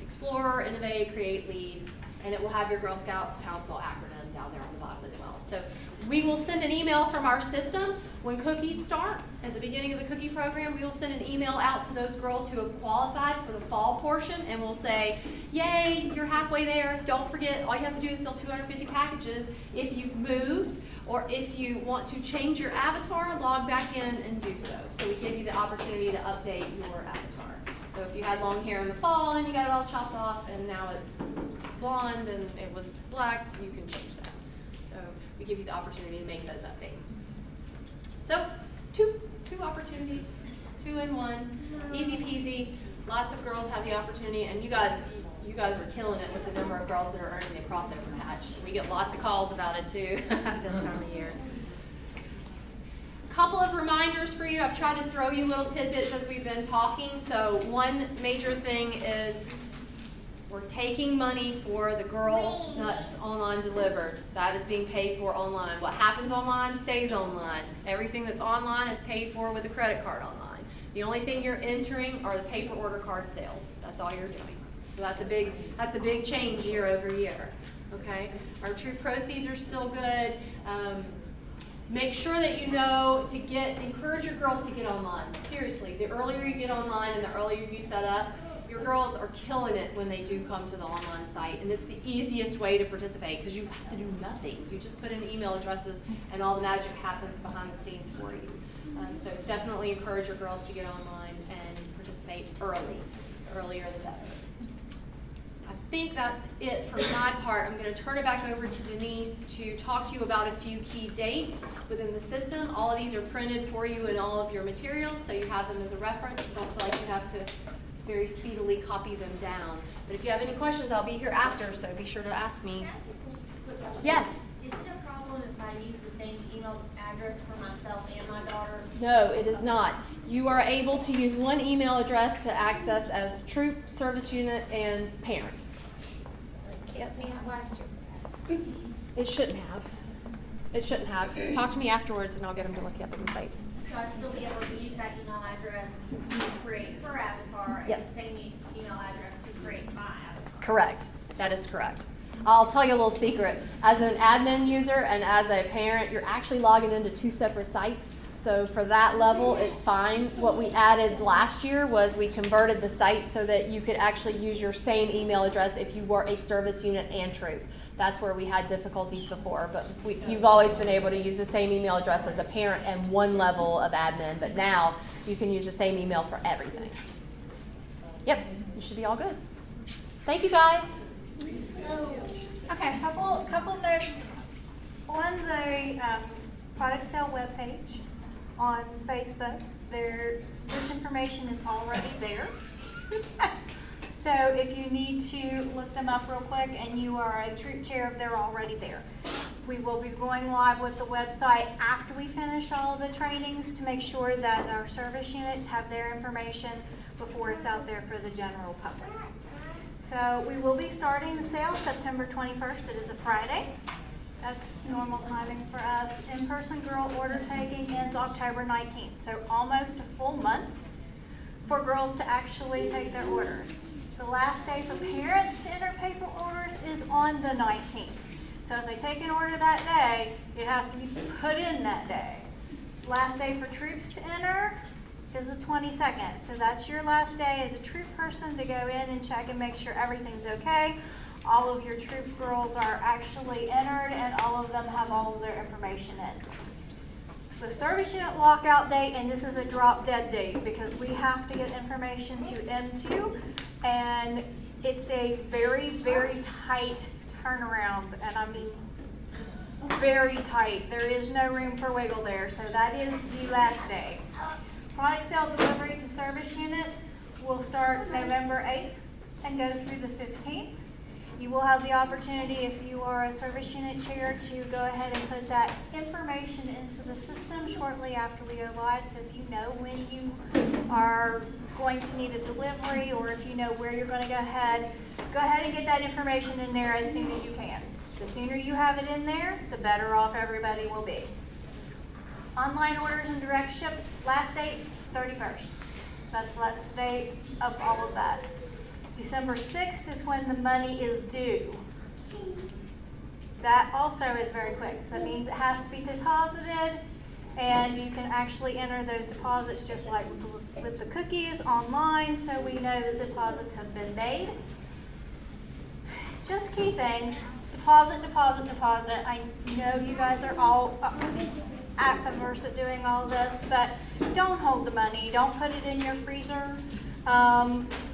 explore, innovate, create, lead, and it will have your Girl Scout Council acronym down there on the bottom as well. So we will send an email from our system when cookies start. At the beginning of the cookie program, we will send an email out to those girls who have qualified for the fall portion, and we'll say, yay, you're halfway there. Don't forget, all you have to do is sell 250 packages. If you've moved, or if you want to change your avatar, log back in and do so. So we give you the opportunity to update your avatar. So if you had long hair in the fall and you got it all chopped off and now it's blonde and it was black, you can change that. So we give you the opportunity to make those updates. So two opportunities, 2 in 1, easy peasy. Lots of girls have the opportunity, and you guys are killing it with the number of girls that are earning the crossover patch. We get lots of calls about it too this time of year. Couple of reminders for you. I've tried to throw you little tidbits as we've been talking. So one major thing is we're taking money for the Girl Nuts online delivered. That is being paid for online. What happens online stays online. Everything that's online is paid for with a credit card online. The only thing you're entering are the paper order card sales. That's all you're doing. So that's a big change year over year. Okay? Our troop proceeds are still good. Make sure that you know to encourage your girls to get online. Seriously, the earlier you get online and the earlier you set up, your girls are killing it when they do come to the online site. And it's the easiest way to participate because you have to do nothing. You just put in email addresses and all the magic happens behind the scenes for you. So definitely encourage your girls to get online and participate early. The earlier the better. I think that's it for my part. I'm going to turn it back over to Denise to talk to you about a few key dates within the system. All of these are printed for you in all of your materials, so you have them as a reference. Don't feel like you have to very speedily copy them down. But if you have any questions, I'll be here after, so be sure to ask me. Yes? Is it a problem if I use the same email address for myself and my daughter? No, it is not. You are able to use one email address to access as troop, service unit, and parent. Kept me out last year for that. It shouldn't have. It shouldn't have. Talk to me afterwards and I'll get them to look you up on the site. So I'd still be able to use that email address to create her avatar Yes. and the same email address to create my avatar? Correct. That is correct. I'll tell you a little secret. As an admin user and as a parent, you're actually logging into 2 separate sites. So for that level, it's fine. What we added last year was we converted the site so that you could actually use your same email address if you were a service unit and troop. That's where we had difficulties before, but you've always been able to use the same email address as a parent and one level of admin, but now you can use the same email for everything. Yep, you should be all good. Thank you, guys. Okay, couple notes on the product sale webpage on Facebook. This information is already there. So if you need to look them up real quick and you are a troop chair, they're already there. We will be going live with the website after we finish all of the trainings to make sure that our service units have their information before it's out there for the general public. So we will be starting the sale September 21st. It is a Friday. That's normal timing for us. In-person girl order taking ends October 19th. So almost a full month for girls to actually take their orders. The last day for parents to enter paper orders is on the 19th. So if they take an order that day, it has to be put in that day. Last day for troops to enter is the 22nd. So that's your last day as a troop person to go in and check and make sure everything's okay. All of your troop girls are actually entered and all of them have all of their information in. the service unit lockout date, and this is a drop dead date because we have to get information to M2, and it's a very, very tight turnaround, and I mean very tight. There is no room for wiggle there, so that is the last day. Product sale delivery to service units will start November 8th and go through the 15th. You will have the opportunity, if you are a service unit chair, to go ahead and put that information into the system shortly after we go live. So if you know when you are going to need a delivery, or if you know where you're going to go ahead and get that information in there as soon as you can. The sooner you have it in there, the better off everybody will be. Online orders and direct ship, last date, 31st. That's the last date of all of that. December 6th is when the money is due. That also is very quick. So that means it has to be deposited, and you can actually enter those deposits just like with the cookies online, so we know that the deposits have been made. Just key things: deposit, deposit, deposit. I know you guys are all averse at doing all this, but don't hold the money. Don't put it in your freezer.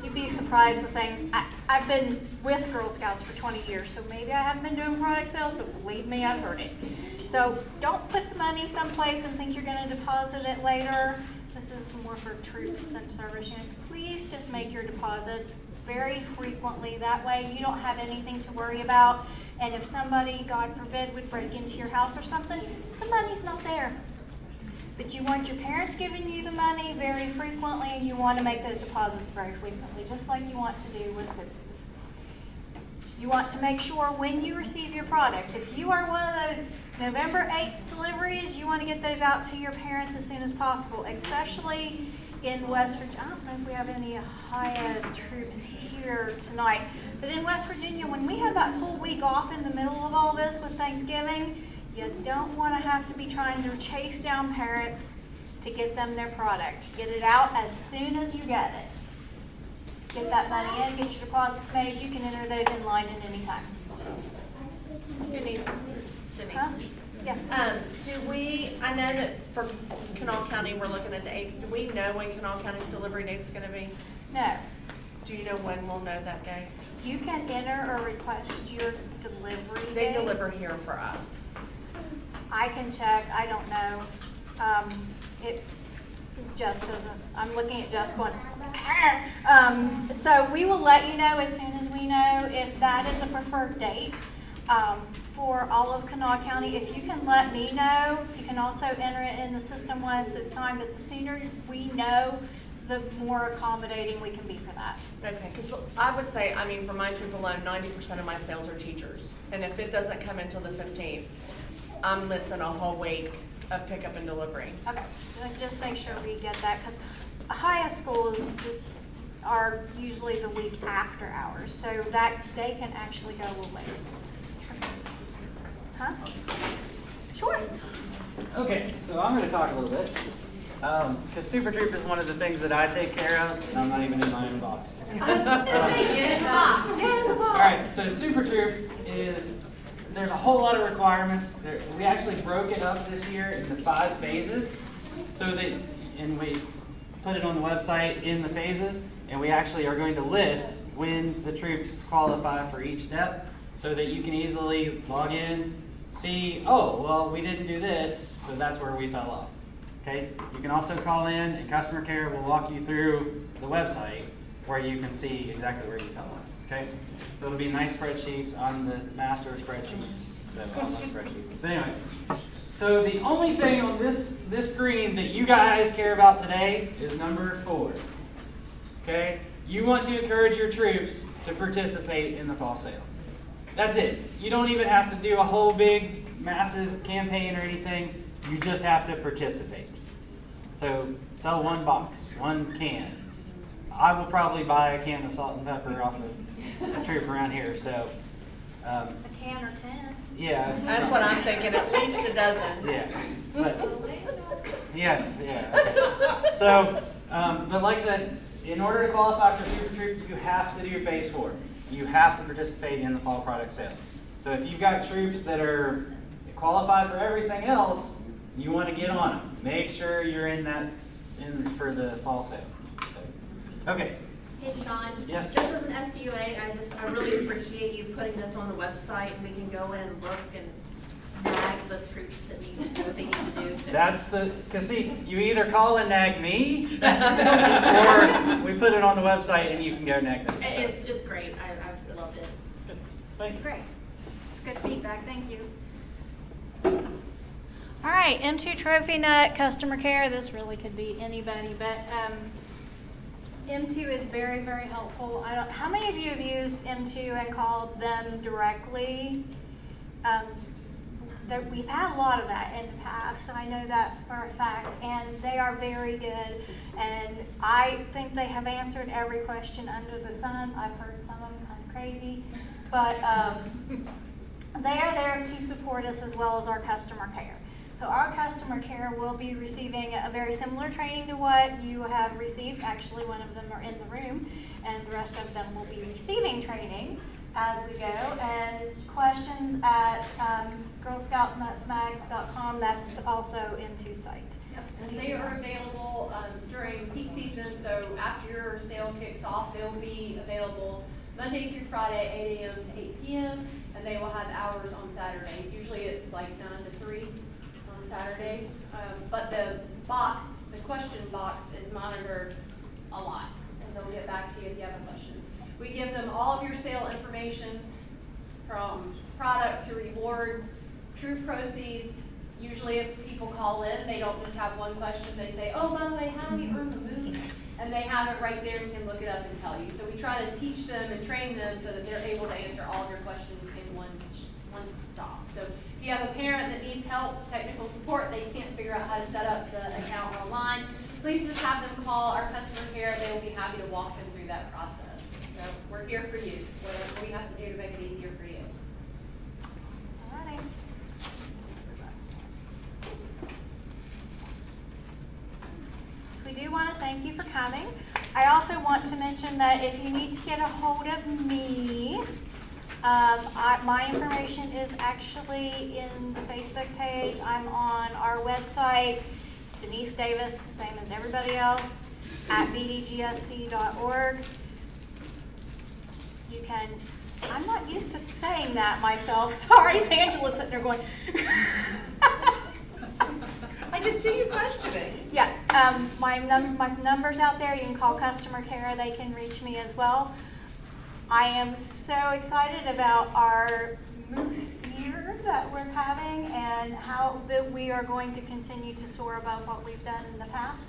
You'd be surprised the things. I've been with Girl Scouts for 20 years, so maybe I haven't been doing product sales, but believe me, I've heard it. So don't put the money someplace and think you're going to deposit it later. This is more for troops than service units. Please just make your deposits very frequently. That way you don't have anything to worry about. And if somebody, God forbid, would break into your house or something, the money's not there. But you want your parents giving you the money very frequently, and you want to make those deposits very frequently, just like you want to do with cookies. You want to make sure when you receive your product, if you are one of those November 8th deliveries, you want to get those out to your parents as soon as possible, especially in West Virginia. I don't know if we have any HIA troops here tonight, but in West Virginia, when we have that full week off in the middle of all this with Thanksgiving, you don't want to have to be trying to chase down parents to get them their product. Get it out as soon as you get it. Get that money in, get your deposits made. You can enter those in line at any time. Denise. Huh? Yes. I know that for Kanawha County, we're looking at the 8th. Do we know when Kanawha County's delivery date's going to be? No. Do you know when we'll know that day? You can enter or request your delivery They dates. deliver here for us. I can check, I don't know. It just doesn't, I'm looking at Jess going, so we will let you know as soon as we know if that is a preferred date for all of Kanawha County. If you can let me know, you can also enter it in the system once it's time, but the sooner we know, the more accommodating we can be for that. Okay, because I would say, I mean, for my troop alone, 90% of my sales are teachers. And if it doesn't come until the 15th, I'm missing a whole week of pickup and delivery. Okay, just make sure we get that, because high schools just are usually the week after hours, so that they can actually go a little later. Huh? Sure. Okay, so I'm going to talk a little bit. Because Super Troop is one of the things that I take care of, and I'm not even in my own box. I was just gonna say, get in the box. Get in the box. Alright, so Super Troop is, there's a whole lot of requirements. We actually broke it up this year into 5 phases, so that, and we put it on the website in the phases, and we actually are going to list when the troops qualify for each step, so that you can easily log in, see, oh, well, we didn't do this, so that's where we fell off. Okay? You can also call in, and customer care will walk you through the website where you can see exactly where you fell off. Okay? So it'll be nice spreadsheets on the master spreadsheets. But anyway, so the only thing on this screen that you guys care about today is number 4. Okay? You want to encourage your troops to participate in the fall sale. That's it. You don't even have to do a whole big, massive campaign or anything. You just have to participate. So sell 1 box, 1 can. I will probably buy a can of salt and pepper off of a troop around here. So A can or 10. yeah, That's what I'm thinking, at least a dozen. yeah. But yes, yeah. Okay. So, but like I said, in order to qualify for Super Troop, you have to do phase 4. You have to participate in the fall product sale. So if you've got troops that are qualified for everything else, you want to get on them. Make sure you're in for the fall sale. So, okay. Hey Sean. Yes. Just as an SUA, I really appreciate you putting this on the website, and we can go in and look and nag the troops that need to do what they need to do. So. That's cause see, you either call and nag me, or we put it on the website and you can go nag them. So. It's great. I loved it. Good. Thank you. Great. It's good feedback. Thank you. All right, M2 Trophy Nut customer care. This really could be anybody, but M2 is very, very helpful. How many of you have used M2 and called them directly? We've had a lot of that in the past. I know that for a fact, and they are very good. And I think they have answered every question under the sun. I've heard some of them kind of crazy, but they are there to support us as well as our customer care. So our customer care will be receiving a very similar training to what you have received. Actually, one of them are in the room, and the rest of them will be receiving training as we go. And questions at girlscoutnutsmags.com, that's also M2 site. Yep. And they are available during peak season, so after your sale kicks off, they'll be available Monday through Friday, 8 a.m. to 8 p.m., and they will have hours on Saturday. Usually it's like 9 to 3 on Saturdays, but the question box is monitored a lot, and they'll get back to you if you have a question. We give them all of your sale information from product to rewards, true proceeds. Usually if people call in, they don't just have one question. They say, oh, by the way, how do you earn the moose? And they have it right there and can look it up and tell you. So we try to teach them and train them so that they're able to answer all of your questions in one stop. So if you have a parent that needs help, technical support, they can't figure out how to set up the account online, please just have them call our customer care. They will be happy to walk them through that process. So we're here for you, whatever we have to do to make it easier for you. All right. So we do want to thank you for coming. I also want to mention that if you need to get a hold of me, my information is actually in the Facebook page. I'm on our website. It's Denise Davis, same as everybody else, at bdgsc.org. You can, I'm not used to saying that myself. Sorry, Angela's sitting there going. I can see you questioning. Yeah, my number's out there. You can call customer care. They can reach me as well. I am so excited about our moose year that we're having and how that we are going to continue to soar above what we've done in the past.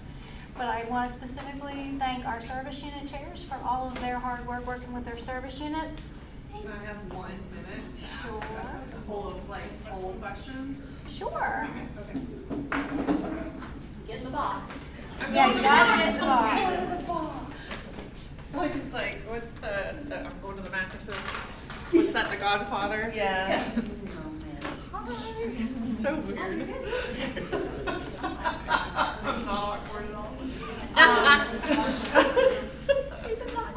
But I want to specifically thank our service unit chairs for all of their hard work working with their service units. Can I have 1 minute to ask Sure. a couple of poll questions? Sure. Okay. Get in the box. Yeah, you gotta get the box. Like it's like, what's the I'm going to the mattresses. What's that, The Godfather? Yes. So weird. I'm not awkward at all.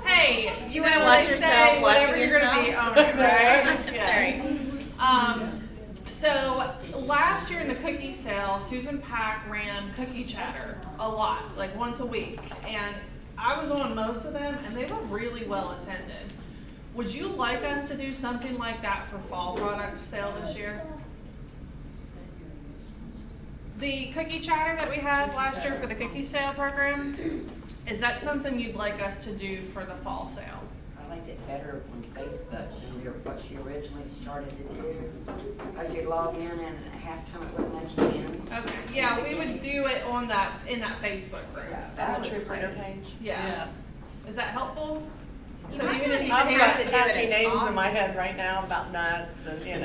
Hey, do you want to watch yourself whatever watching you're going to be yourself? on it, right? Yes. So last year in the cookie sale, Susan Pack ran Cookie Chatter a lot, like once a week. And I was on most of them, and they were really well attended. Would you like us to do something like that for fall product sale this year? The Cookie Chatter that we had last year for the cookie sale program, is that something you'd like us to do for the fall sale? I liked it better on Facebook than what she originally started to do. Because you log in and at halftime it wouldn't let you in. Okay, yeah, we would do it on that, in that Facebook group. That The was Troop great. Leader page. Yeah. Is that helpful? So might even if you I've can't got to do catchy it, names in my head right now about nuts and, Good,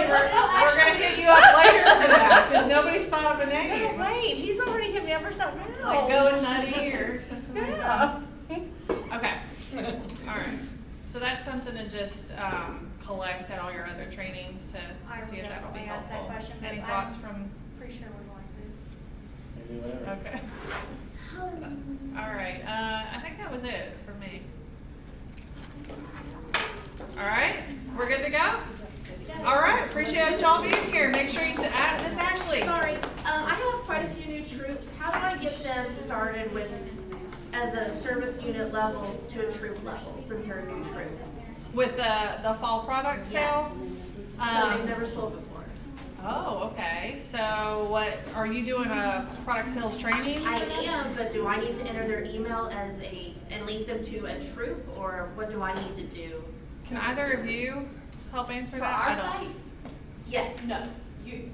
we're gonna hit you up later for that, because nobody's thought of a name. Wait, he's already hit me up for something else. Like Going Nutty or something like that. Yeah. Okay, alright. So that's something to just, collect at all your other trainings to see if that will be definitely ask that helpful. question, but Any I'm thoughts from, Pretty sure we're going to. okay. Alright, I think that was it for me. Alright, we're good to go? Alright, appreciate y'all being here. Make sure you add Miss Ashley. Sorry, I have quite a few new troops. How do I get them started with, as a service unit level to a troop level, since they're a new troop? With the fall product sale? Because they've never sold before. Oh, okay. So what, are you doing a product sales training? I am, but do I need to enter their email and link them to a troop, or what do I need to do? Can either of you help answer For that? our I don't- site, Yes. no, you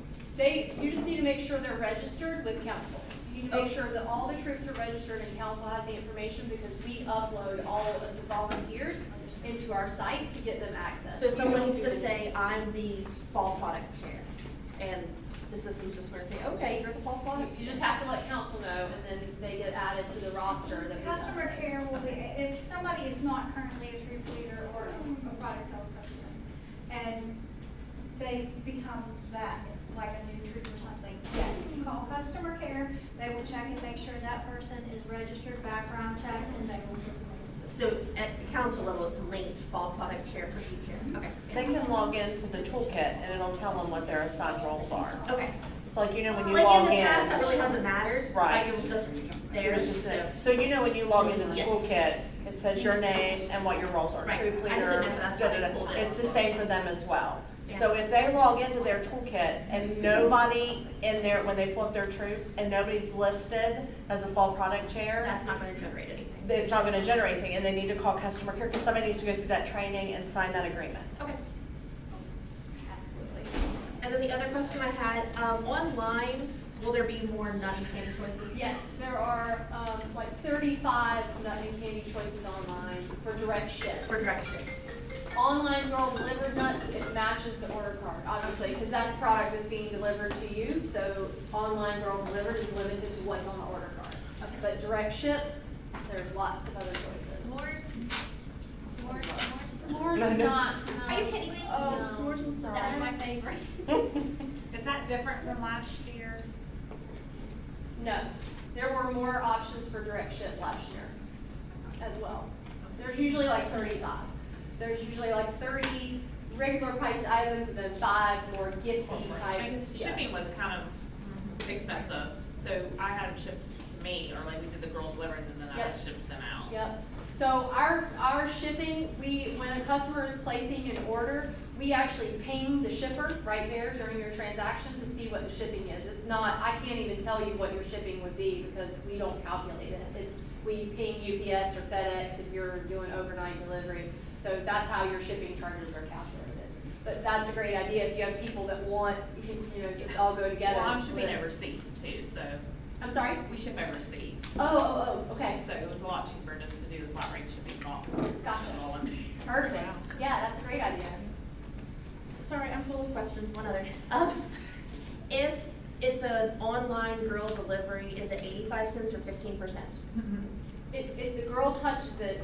just need to make sure they're registered with council. You need to make sure that all the troops are registered and council has the information, because we upload all of the volunteers into our site to get them access. So We someone don't needs do to the- say, I'm the fall product chair, and the system's just gonna say, okay, you're the fall product. You just have to let council know, and then they get added to the roster that we have. Customer care will be, if somebody is not currently a troop leader or a product salesperson, and they become that, like a new troop or something, yes, you call customer care, they will check and make sure that person is registered, background checked, and they will. So at the council level, it's linked fall product chair, procedure chair. Okay. They can log into the toolkit and it'll tell them what their assigned roles are. Okay. So like, you know, when you Like log in in. the past, that really hasn't mattered. Right. Like it was just there. It's just there. So you know when you log into the Yes. toolkit, it says your name and what your roles are. Right. Troop I just leader, didn't know if that's why they da-da-da. pulled it. It's the same for them as well. Yeah. So if they log into their toolkit and nobody in there, when they pull up their troop, and nobody's listed as a fall product chair, That's not gonna generate anything. it's not gonna generate anything, and they need to call customer care, because somebody needs to go through that training and sign that agreement. Okay. Absolutely. And then the other question I had, online, will there be more nut and candy choices? Yes, there are, like 35 nut and candy choices online for direct ship. For direct ship. Online girl delivered nuts, it matches the order card, obviously, because that's product that's being delivered to you. So online girl delivered is limited to what's on the order card. But direct ship, there's lots of other choices. S'mores? S'mores? S'mores No, is no. not, Are you kidding me? Oh, No. s'mores was That was my favorite. Is that different from last year? no. There were more options for direct ship last year as well. There's usually like 35. There's usually like 30 regular priced items and then 5 more gifty type. Because shipping was kind of expensive, so I had them shipped to me, or like we did the girl delivery and then I Yep. shipped them out. Yep. So our shipping, when a customer is placing an order, we actually ping the shipper right there during your transaction to see what the shipping is. It's not, I can't even tell you what your shipping would be because we don't calculate it. We ping UPS or FedEx if you're doing overnight delivery. So that's how your shipping charges are calculated. But that's a great idea if you have people that want, just all go together. Well, I'm and shipping split. overseas too, so. I'm sorry? We ship overseas. Oh, okay. So it was a lot cheaper just to do the flat rate shipping box. Gotcha. All in. Perfect. Yeah, that's a great idea. Sorry, I'm full of questions. One other. If it's an online girl delivery, is it 85 cents or 15%? If the girl touches it,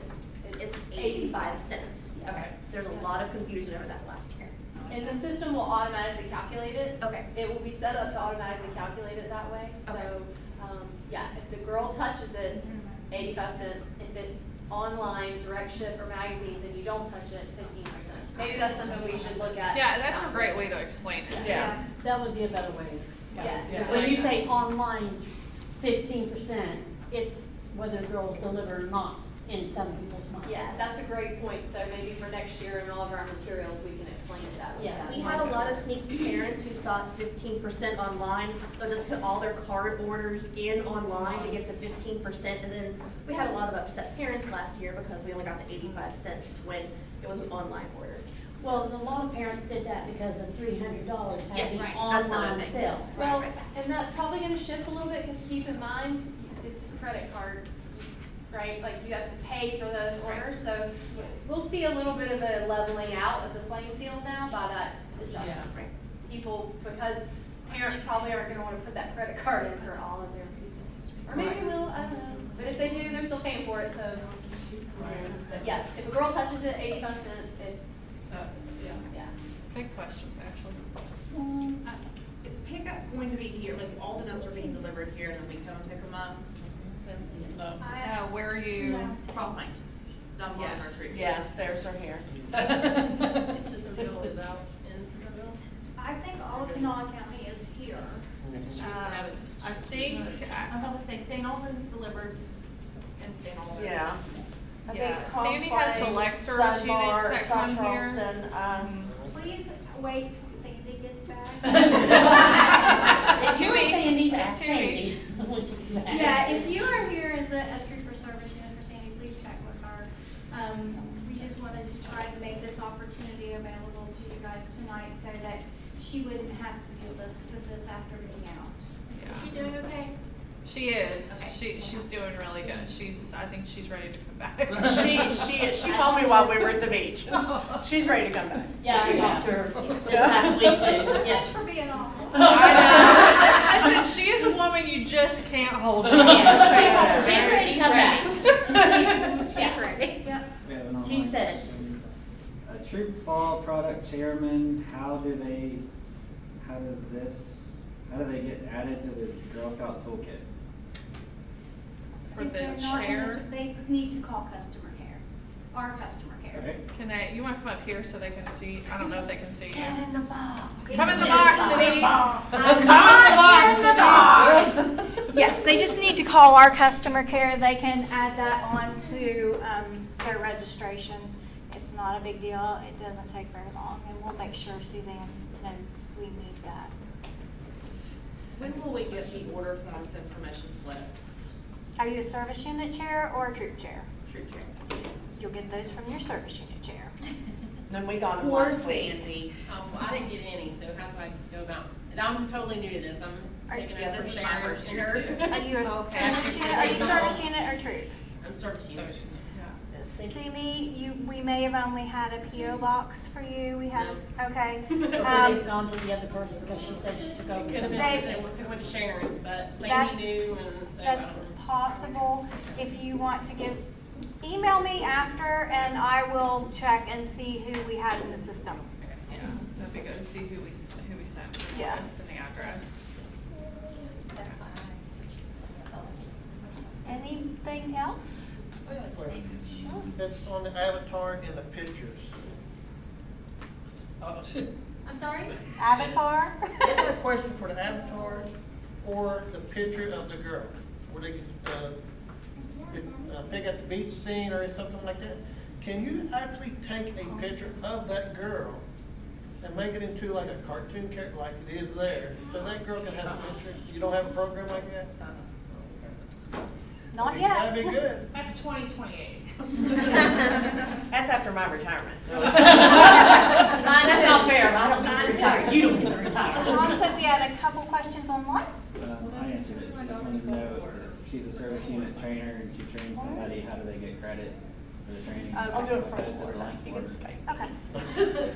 It's it's 85 cents. Okay. There's a lot of confusion over that last year. And the system will automatically calculate it. Okay. It will be set up to automatically calculate it that way. So, Okay. yeah, if the girl touches it, 85 cents. If it's online, direct ship or magazines and you don't touch it, 15%. Maybe that's something we should look at. Yeah, that's a great way to explain it. Yeah. That would be a better way. Yeah. When you say online 15%, it's whether the girls deliver or not in some people's minds. Yeah, that's a great point. So maybe for next year in all of our materials, we can explain it that way. Yeah. We had a lot of sneaky parents who thought 15% online, they'll just put all their card orders in online to get the 15%. And then we had a lot of upset parents last year because we only got the 85 cents when it was an online order. Well, and a lot of parents did that because of $300 had Yes, the right. That's another online thing. sale. Well, Right. and that's probably gonna shift a little bit, because keep in mind, it's a credit card, right? Like, you have to pay for those orders, so we'll see a little bit of a leveling out of the playing field now by that adjustment. Right. People, because parents probably aren't gonna wanna put that credit card in for all of their season. Or maybe they will, I don't know, but if they do, they're still paying for it, so. But yes, if a girl touches it, 85 cents, yeah. Big questions, actually. Is pickup going to be here, like all the nuts are being delivered here and then we come and pick them up? Where are you? Cross Lanes, down below our tree. Yes, theirs are here. I think all of Kanawha County is here. say St. Albans delivered in St. Albans. Yeah. I Yeah, think Sandy Cross has Plains, select service Dunbar, units that South come here. Charleston, Please wait till Sandy gets back. In 2 weeks, Sandy, just ask 2 Sandy weeks. when she gets back. Yeah, if you are here as a trooper service unit for Sandy, please check with her. We just wanted to try to make this opportunity available to you guys tonight so that she wouldn't have to deal with this after being out. Yeah. Is she doing okay? She is. Okay. She's doing really good. I think she's ready to come back. she told me while we were at the beach. She's ready to come back. Yeah, I talked to her this past week too, so yeah. Thanks for being awful. I said she is a woman you just can't hold. Yeah, she's ready. She's ready. Yep. We have an She online said. question. A troop fall product chairman, how do they get added to the Girl Scout toolkit? For the They're not in chair. They need to call customer care, our customer care. Okay. Can you want to come up here so they can see? I don't know if they can see you. Get in the box. Come in the box, Denise. Yes, they just need to call our customer care. They can add that on to their registration. It's not a big deal. It doesn't take very long, and we'll make sure Suzanne knows we need that. When will we get the order forms and permission slips? Are you a service unit chair or a troop chair? Troop chair. You'll get those from your service unit chair. Then we got them Poor last week. Sandy. Well, I didn't get any, so how do I go about? And I'm totally new to this. I'm taking Yeah, over this for is my Sharon first and year, her. too. Are you a Okay. service unit? Are you service unit or troop? I'm service unit. Simi, we may have only had a PO box for you. We have, okay. Or they've gone to the other person because she said she took over. Could have been, They- they could have went to Sharon's, but That's- Sandy knew and so. That's I don't know. possible. If you want to email me after and I will check and see who we have in the system. Yeah, that'd be good to see who we sent for the Yeah. list and the address. That's fine. Anything else? I got a question. Sure. It's on the avatar and the pictures. Oh, shit. I'm sorry? Avatar? I got a question for the avatar or the picture of the girl, where they pick at the beach scene or something like that. Can you actually take a picture of that girl and make it into like a cartoon character like it is there, so that girl can have a picture? You don't have a program like that? Not yet. That'd be good. That's 2028. That's after my retirement. That's not fair. I don't get to retire. You don't get to retire. Sean said we had a couple questions online. I answered it. She just wanted to know if she's a service unit trainer and she trains somebody, how do they get credit for the training? I'll do it from Posted a Florida. I link think for it's her. Skype. Okay.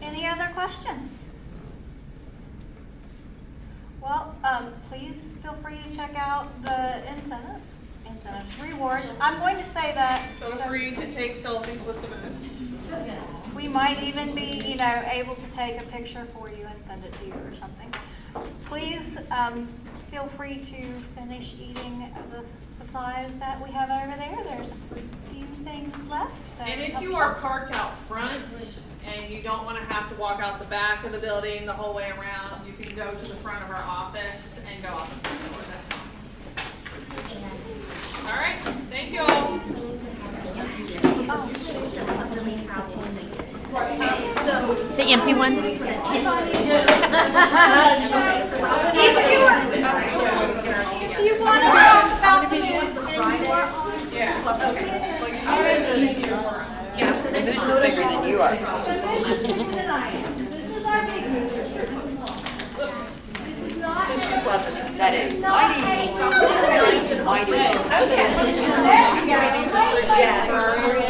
Any other questions? Well, please feel free to check out the incentives, rewards. I'm going to say that. Feel free to take selfies with the moose. We might even be, able to take a picture for you and send it to you or something. Please feel free to finish eating the supplies that we have over there. There's a few things left. So And if help you yourself. are parked out front and you don't want to have to walk out the back of the building the whole way around, you can go to the front of our office and go out the front door. That's fine. All right, thank you all. The empty one? If you want to talk about the news and you are on. This is bigger than you are. This is our big news. This is not. That is. Not. Mighty. Okay. There you go. Yeah.